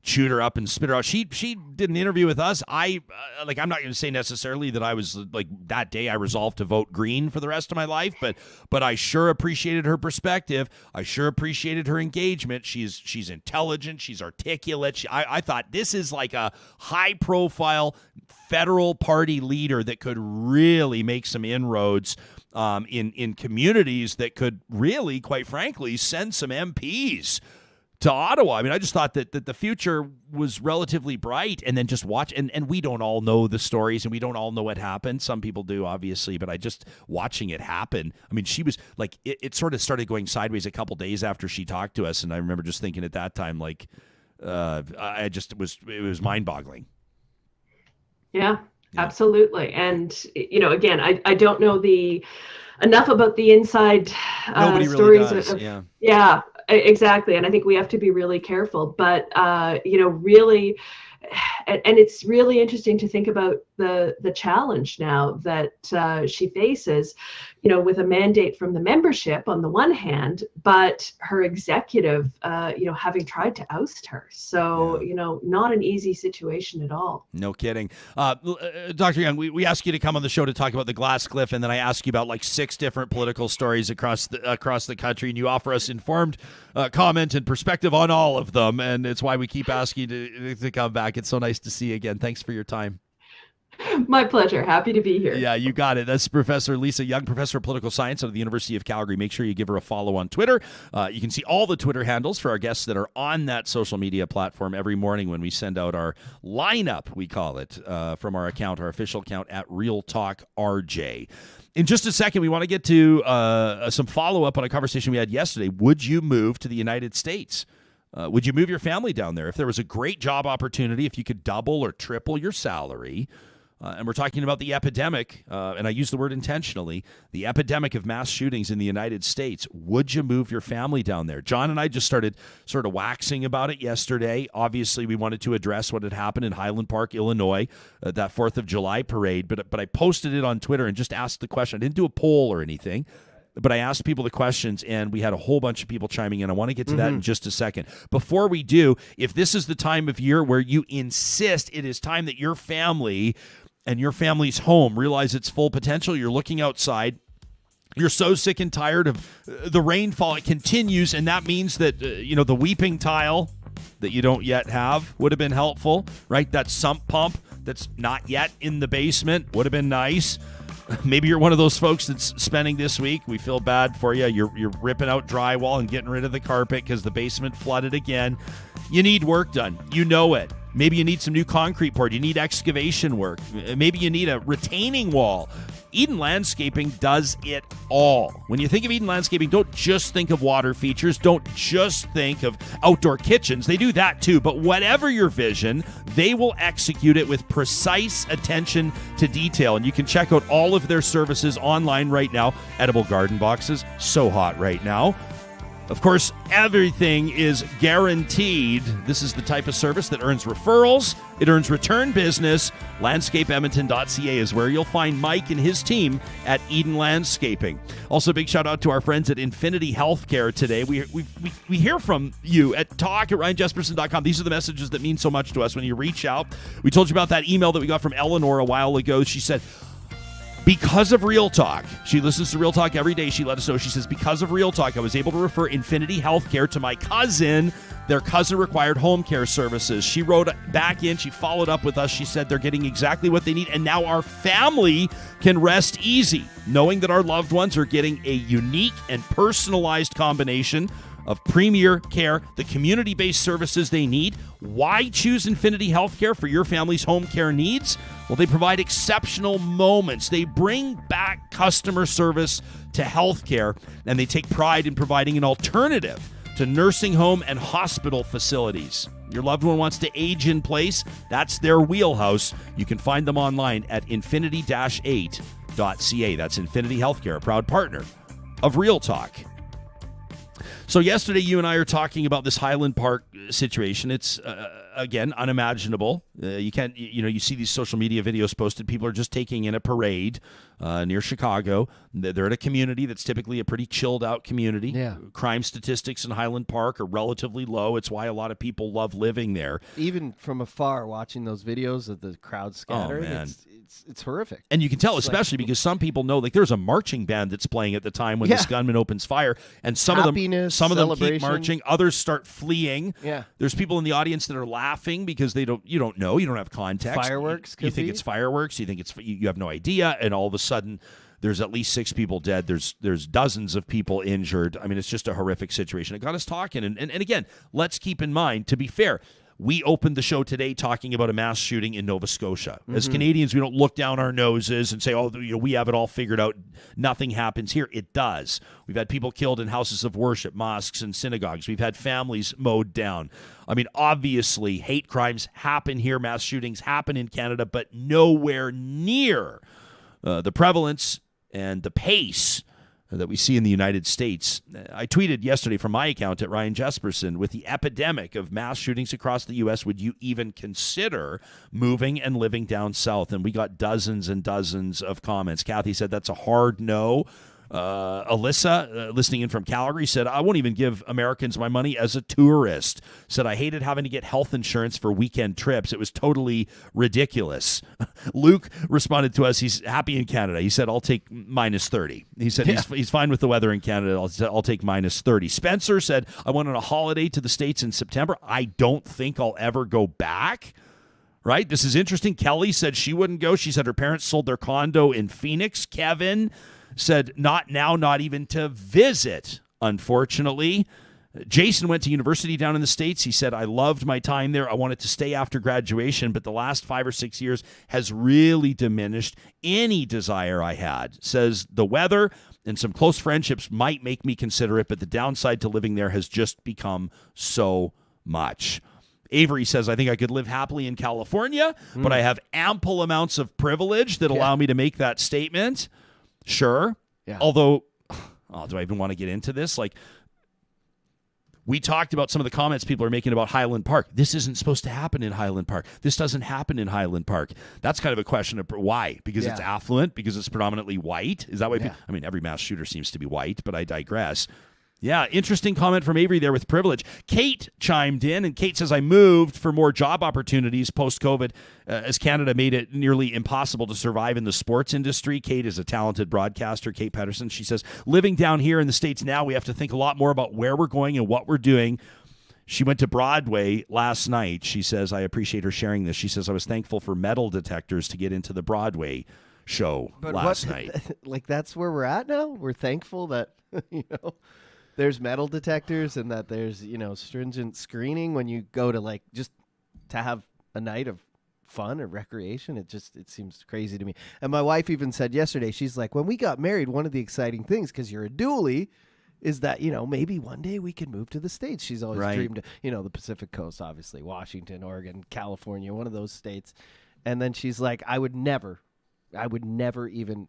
S1: chewed her up and spit her out. She did an interview with us. I'm not going to say necessarily that I was like that day I resolved to vote green for the rest of my life, but I sure appreciated her perspective. I sure appreciated her engagement. She's intelligent. She's articulate. I thought this is like a high profile federal party leader that could really make some inroads in communities that could really, quite frankly, send some MPs to Ottawa. I mean, I just thought that the future was relatively bright, and then just watch, and we don't all know the stories, and we don't all know what happened. Some people do, obviously, but I just watching it happen. I mean, she was like, it sort of started going sideways a couple days after she talked to us, and I remember just thinking at that time, like, it was mind-boggling.
S6: Yeah, absolutely. And, again, I don't know enough about the inside
S1: Nobody
S6: stories.
S1: Really does.
S6: Yeah, exactly. And I think we have to be really careful, but, really, and it's really interesting to think about the challenge now that she faces, with a mandate from the membership on the one hand, but her executive, having tried to oust her. So, not an easy situation at all.
S1: No kidding. Dr. Young, we ask you to come on the show to talk about the glass cliff, and then I ask you about like 6 different political stories across the country, and you offer us informed comment and perspective on all of them, and it's why we keep asking you to come back. It's so nice to see you again. Thanks for your time.
S6: My pleasure. Happy to be here.
S1: Yeah, you got it. That's Professor Lisa Young, Professor of Political Science out of the University of Calgary. Make sure you give her a follow on Twitter. You can see all the Twitter handles for our guests that are on that social media platform every morning when we send out our lineup, we call it, from our account, our official account at Real Talk RJ. In just a second, we want to get to some follow-up on a conversation we had yesterday. Would you move to the United States? Would you move your family down there? If there was a great job opportunity, if you could double or triple your salary, And we're talking about the epidemic, and I use the word intentionally, the epidemic of mass shootings in the United States. Would you move your family down there? John and I just started sort of waxing about it yesterday. Obviously, we wanted to address what had happened in Highland Park, Illinois, that 4th of July parade, but I posted it on Twitter and just asked the question. I didn't do a poll or anything, but I asked people the questions, and we had a whole bunch of people chiming in. I want to get to that in just a second. Before we do, if this is the time of year where you insist it is time that your family and your family's home realize its full potential, you're looking outside, you're so sick and tired of the rainfall, it continues, and that means that, the weeping tile that you don't yet have would have been helpful, right? That sump pump that's not yet in the basement would have been nice. Maybe you're one of those folks that's spending this week. We feel bad for you. You're ripping out drywall and getting rid of the carpet because the basement flooded again. You need work done. You know it. Maybe you need some new concrete poured. You need excavation work. Maybe you need a retaining wall. Eden Landscaping does it all. When you think of Eden Landscaping, don't just think of water features. Don't just think of outdoor kitchens. They do that too. But whatever your vision, they will execute it with precise attention to detail. And you can check out all of their services online right now. Edible garden boxes, so hot right now. Of course, everything is guaranteed. This is the type of service that earns referrals. It earns return business. LandscapeEdmonton.ca is where you'll find Mike and his team at Eden Landscaping. Also, big shout out to our friends at Infinity Healthcare today. We hear from you at talk@ryanjesperson.com. These are the messages that mean so much to us when you reach out. We told you about that email that we got from Eleanor a while ago. She said, because of Real Talk, she listens to Real Talk every day. She let us know. She says, because of Real Talk, I was able to refer Infinity Healthcare to my cousin. Their cousin required home care services. She wrote back in. She followed up with us. She said they're getting exactly what they need. And now our family can rest easy, knowing that our loved ones are getting a unique and personalized combination of premier care, the community-based services they need. Why choose Infinity Healthcare for your family's home care needs? Well, they provide exceptional moments. They bring back customer service to healthcare, and they take pride in providing an alternative to nursing home and hospital facilities. Your loved one wants to age in place? That's their wheelhouse. You can find them online at infinity-8.ca. That's Infinity Healthcare, a proud partner of Real Talk. So yesterday, you and I are talking about this Highland Park situation. It's, again, unimaginable. You can't, you see these social media videos posted. People are just taking in a parade near Chicago. They're at a community that's typically a pretty chilled out community.
S4: Yeah.
S1: Crime statistics in Highland Park are relatively low. It's why a lot of people love living there.
S4: Even from afar, watching those videos of the crowd scattering,
S1: man.
S4: It's horrific.
S1: And you can tell, especially because some people know, like, there's a marching band that's playing at the time when this gunman opens fire, and some of them keep marching, others start fleeing.
S4: Yeah.
S1: There's people in the audience that are laughing because you don't know, you don't have context.
S4: Fireworks.
S1: You think it's fireworks. You think you have no idea, and all of a sudden, there's at least 6 people dead. There's dozens of people injured. I mean, it's just a horrific situation. It got us talking, and again, let's keep in mind, to be fair, we opened the show today talking about a mass shooting in Nova Scotia. As Canadians, we don't look down our noses and say, oh, we have it all figured out. Nothing happens here. It does. We've had people killed in houses of worship, mosques, and synagogues. We've had families mowed down. I mean, obviously, hate crimes happen here. Mass shootings happen in Canada, but nowhere near the prevalence and the pace that we see in the United States. I tweeted yesterday from my account at Ryan Jesperson, with the epidemic of mass shootings across the U.S., would you even consider moving and living down south? And we got dozens and dozens of comments. Kathy said that's a hard no. Alyssa, listening in from Calgary, said, I won't even give Americans my money as a tourist. Said, I hated having to get health insurance for weekend trips. It was totally ridiculous. Luke responded to us. He's happy in Canada. He said, I'll take minus 30. He said he's fine with the weather in Canada. I'll take minus 30. Spencer said, I went on a holiday to the States in September. I don't think I'll ever go back. Right? This is interesting. Kelly said she wouldn't go. She said her parents sold their condo in Phoenix. Kevin said, not now, not even to visit, unfortunately. Jason went to university down in the States. He said, I loved my time there. I wanted to stay after graduation, but the last 5 or 6 years has really diminished any desire I had. Says the weather and some close friendships might make me consider it, but the downside to living there has just become so much. Avery says, I think I could live happily in California, but I have ample amounts of privilege that allow me to make that statement. Sure. Yeah. Although, do I even want to get into this? Like, we talked about some of the comments people are making about Highland Park. This isn't supposed to happen in Highland Park. This doesn't happen in Highland Park. That's kind of a question of why. Because it's affluent? Because it's predominantly white? Is that why? I mean, every mass shooter seems to be white, but I digress. Yeah, interesting comment from Avery there with privilege. Kate chimed in, and Kate says, I moved for more job opportunities post-COVID as Canada made it nearly impossible to survive in the sports industry. Kate is a talented broadcaster, Kate Pedersen. She says, living down here in the States now, we have to think a lot more about where we're going and what we're doing. She went to Broadway last night. She says, I appreciate her sharing this. She says, I was thankful for metal detectors to get into the Broadway show last night.
S4: Like, that's where we're at now? We're thankful that, there's metal detectors and that there's, stringent screening when you go to, like, just to have a night of fun or recreation. It seems crazy to me. And my wife even said yesterday, she's like, when we got married, one of the exciting things, because you're a dually, is that, maybe one day we could move to the States. She's always dreamed, the Pacific Coast, obviously, Washington, Oregon, California, one of those states. And then she's like, I would never even,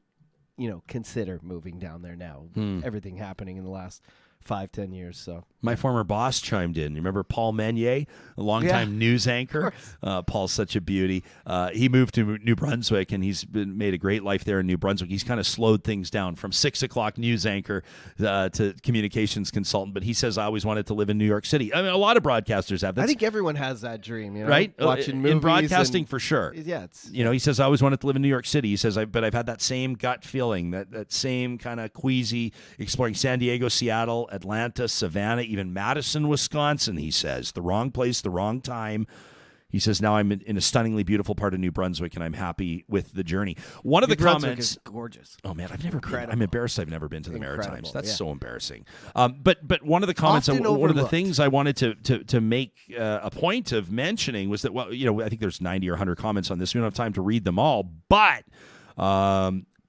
S4: consider moving down there now. Everything happening in the last 5-10 years. So
S1: my former boss chimed in. You remember Paul Meunier, a longtime news anchor? Paul's such a beauty. He moved to New Brunswick, and he's made a great life there in New Brunswick. He's kind of slowed things down from 6 o'clock news anchor to communications consultant. But he says, I always wanted to live in New York City. I mean, a lot of broadcasters have that.
S4: I think everyone has that dream,
S1: right?
S4: Watching movies.
S1: In broadcasting, for sure.
S4: Yeah. It's,
S1: he says, I always wanted to live in New York City. He says, but I've had that same gut feeling, that same kind of queasy, exploring San Diego, Seattle, Atlanta, Savannah, even Madison, Wisconsin. He says, the wrong place, the wrong time. He says, now I'm in a stunningly beautiful part of New Brunswick, and I'm happy with the journey. One of the comments
S4: is gorgeous.
S1: Oh man, I've never been. I'm embarrassed. I've never been to the Maritimes. That's so embarrassing. But one of the comments, one of the things I wanted to make a point of mentioning was that, I think there's 90 or 100 comments on this. We don't have time to read them all, but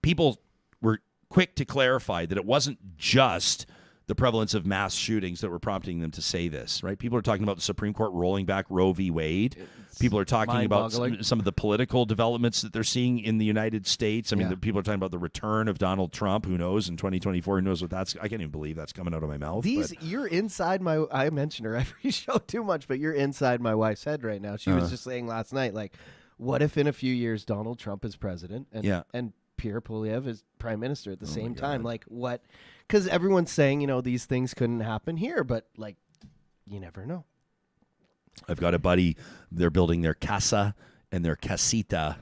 S1: people were quick to clarify that it wasn't just the prevalence of mass shootings that were prompting them to say this, right? People are talking about the Supreme Court rolling back Roe v. Wade. People are talking about some of the political developments that they're seeing in the United States. I mean, people are talking about the return of Donald Trump. Who knows? In 2024, who knows what that's... I can't even believe that's coming out of my mouth.
S4: You're inside my... I mention her every show too much, but you're inside my wife's head right now. She was just saying last night, like, what if in a few years Donald Trump is president and Pierre Poilievre is prime minister at the same time? Like, what... Because everyone's saying, these things couldn't happen here, but, like, you never know.
S1: I've got a buddy, they're building their casa and their casita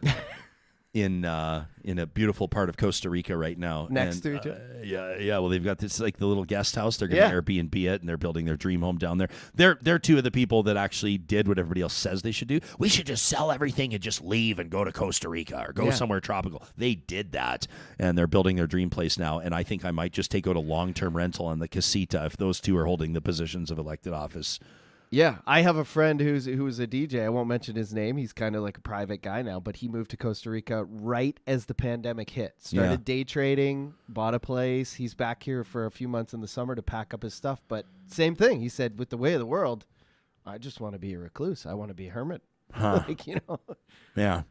S1: in a beautiful part of Costa Rica right now.
S4: Next to each other?
S1: Yeah. Well, they've got this, like, the little guest house. They're going to Airbnb it, and they're building their dream home down there. They're two of the people that actually did what everybody else says they should do. We should just sell everything and just leave and go to Costa Rica or go somewhere tropical. They did that, and they're building their dream place now, and I think I might just take out a long-term rental on the casita if those two are holding the positions of elected office.
S4: Yeah, I have a friend who's a DJ. I won't mention his name. He's kind of like a private guy now, but he moved to Costa Rica right as the pandemic hit. Started day trading, bought a place. He's back here for a few months in the summer to pack up his stuff. But same thing. He said, with the way of the world, I just want to be a recluse. I want to be a hermit.
S1: Yeah.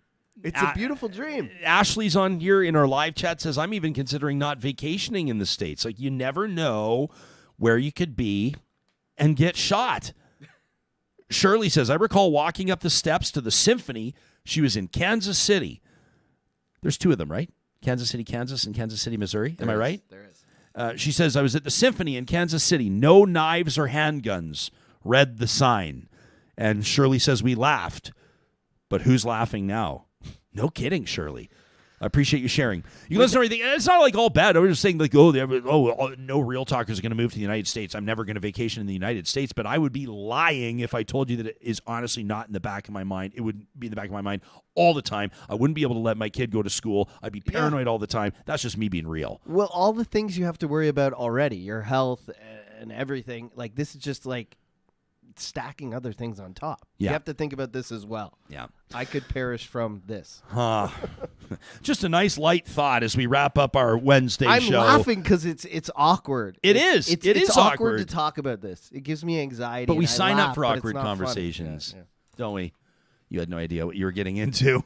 S4: It's a beautiful dream.
S1: Ashley's on here in our live chat, says, I'm even considering not vacationing in the States. Like, you never know where you could be and get shot. Shirley says, I recall walking up the steps to the Symphony. She was in Kansas City. There's two of them, right? Kansas City, Kansas, and Kansas City, Missouri. Am I right?
S4: There is.
S1: She says, I was at the Symphony in Kansas City. No knives or handguns. Read the sign. And Shirley says, we laughed. But who's laughing now? No kidding, Shirley. I appreciate you sharing. You listen to everything. It's not like all bad. I was just saying, like, no real talkers are going to move to the United States. I'm never going to vacation in the United States. But I would be lying if I told you that it is honestly not in the back of my mind. It would be in the back of my mind all the time. I wouldn't be able to let my kid go to school. I'd be paranoid all the time. That's just me being real.
S4: Well, all the things you have to worry about already, your health and everything. Like, this is just like stacking other things on top.
S1: Yeah.
S4: You have to think about this as well.
S1: Yeah.
S4: I could perish from this.
S1: Just a nice light thought as we wrap up our Wednesday
S4: I'm
S1: show.
S4: laughing because it's awkward.
S1: It is. It is
S4: awkward to talk about this. It gives me anxiety.
S1: But we
S4: and I
S1: sign
S4: laugh,
S1: up for
S4: but it's
S1: awkward
S4: not funny.
S1: conversations,
S4: Yeah.
S1: don't we? You had no idea what you were getting into.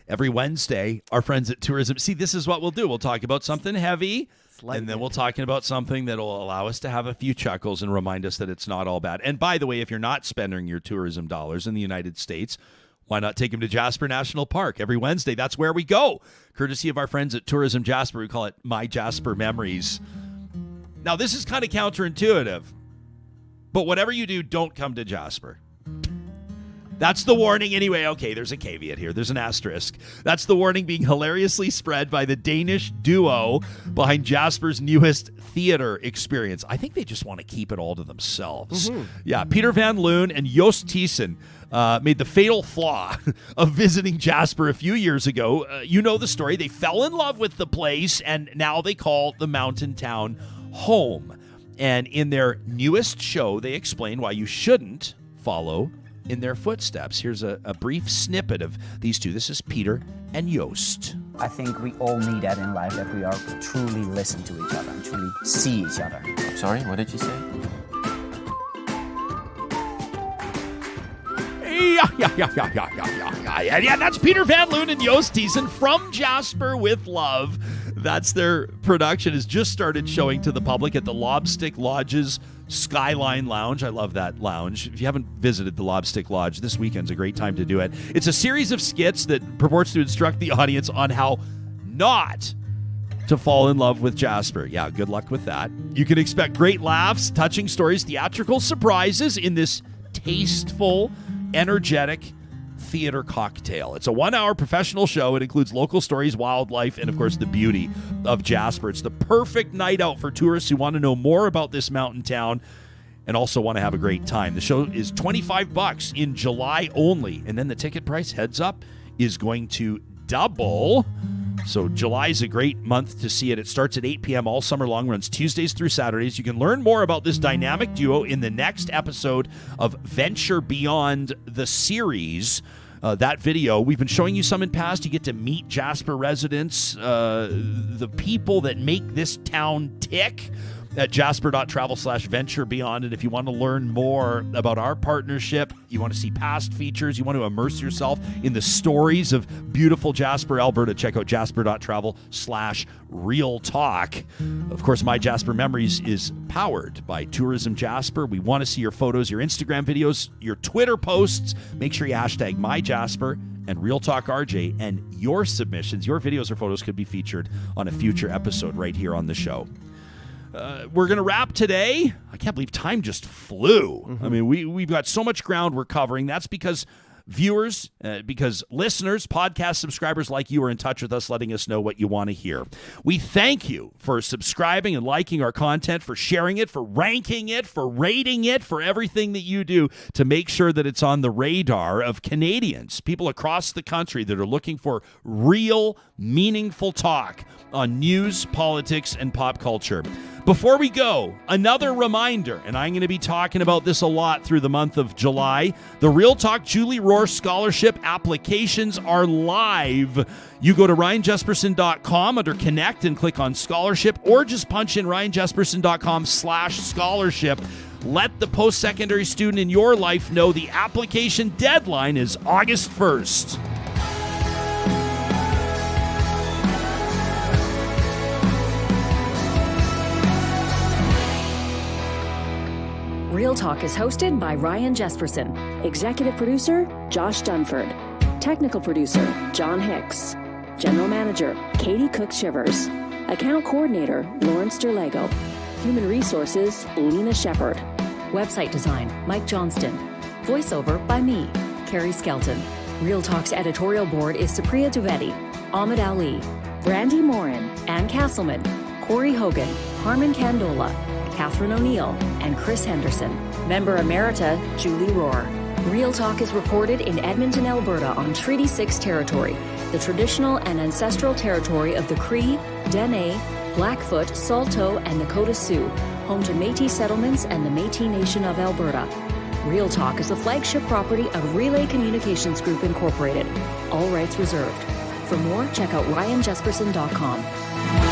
S1: Every Wednesday, our friends at Tourism, see, this is what we'll do. We'll talk about something heavy, and then we'll talk about something that will allow us to have a few chuckles and remind us that it's not all bad. And by the way, if you're not spending your tourism dollars in the United States, why not take them to Jasper National Park every Wednesday? That's where we go, courtesy of our friends at Tourism Jasper. We call it MyJasper Memories. Now, this is kind of counterintuitive, but whatever you do, don't come to Jasper. That's the warning anyway. Okay, there's a caveat here. There's an asterisk. That's the warning being hilariously spread by the Danish duo behind Jasper's newest theater experience. I think they just want to keep it all to themselves. Mm-hmm. Yeah, Peter Van Loon and Joost Thiessen made the fatal flaw of visiting Jasper a few years ago. You know the story. They fell in love with the place, and now they call the mountain town home. And in their newest show, they explain why you shouldn't follow in their footsteps. Here's a brief snippet of these two. This is Peter and Joost.
S7: I think we all need that in life, that we are truly listen to each other and truly see each other.
S8: I'm sorry, what did you say?
S1: Yeah, that's Peter Van Loon and Joost Thiessen from Jasper with Love. That's their production. Has just started showing to the public at the Lobstick Lodge's Skyline Lounge. I love that lounge. If you haven't visited the Lobstick Lodge, this weekend's a great time to do it. It's a series of skits that purports to instruct the audience on how not to fall in love with Jasper. Yeah, good luck with that. You can expect great laughs, touching stories, theatrical surprises in this tasteful, energetic theater cocktail. It's a 1-hour professional show. It includes local stories, wildlife, and of course the beauty of Jasper. It's the perfect night out for tourists who want to know more about this mountain town and also want to have a great time. The show is $25 in July only, and then the ticket price, heads up, is going to double. So July is a great month to see it. It starts at 8 p.m. all summer long, runs Tuesdays through Saturdays. You can learn more about this dynamic duo in the next episode of Venture Beyond the series. That video, we've been showing you some in past. You get to meet Jasper residents, the people that make this town tick at jasper.travel/venturebeyond. And if you want to learn more about our partnership, you want to see past features, you want to immerse yourself in the stories of beautiful Jasper, Alberta, check out jasper.travel/real talk. Of course, MyJasper Memories is powered by Tourism Jasper. We want to see your photos, your Instagram videos, your Twitter posts. Make sure you hashtag MyJasper and Real Talk RJ, and your submissions, your videos or photos could be featured on a future episode right here on the show. We're going to wrap today. I can't believe time just flew. Mm-hmm. I mean, we've got so much ground we're covering. That's because viewers, because listeners, podcast subscribers like you are in touch with us, letting us know what you want to hear. We thank you for subscribing and liking our content, for sharing it, for ranking it, for rating it, for everything that you do to make sure that it's on the radar of Canadians, people across the country that are looking for real, meaningful talk on news, politics, and pop culture. Before we go, another reminder, and I'm going to be talking about this a lot through the month of July. The Real Talk Julie Rohr Scholarship applications are live. You go to ryanjesperson.com under Connect and click on Scholarship, or just punch in ryanjesperson.com/scholarship. Let the post-secondary student in your life know the application deadline is August 1st.
S2: Real Talk is hosted by Ryan Jesperson. Executive producer, Josh Dunford. Technical producer, John Hicks. General manager, Katie Cook-Shivers. Account coordinator, Lawrence Derlego. Human resources, Lena Shepard. Website design, Mike Johnston. Voiceover by me, Carrie Skelton. Real Talk's editorial board is Supriya Dwivedi, Ahmed Ali, Brandy Morin, Ann Castleman, Corey Hogan, Harman Candola, Catherine O'Neill, and Chris Henderson. Member Emerita, Julie Rohr. Real Talk is recorded in Edmonton, Alberta on Treaty 6 territory, the traditional and ancestral territory of the Cree, Dene, Blackfoot, Saulteaux, and Nakota Sioux, home to Métis settlements and the Métis Nation of Alberta. Real Talk is the flagship property of Relay Communications Group Incorporated. All rights reserved. For more, check out ryanjesperson.com.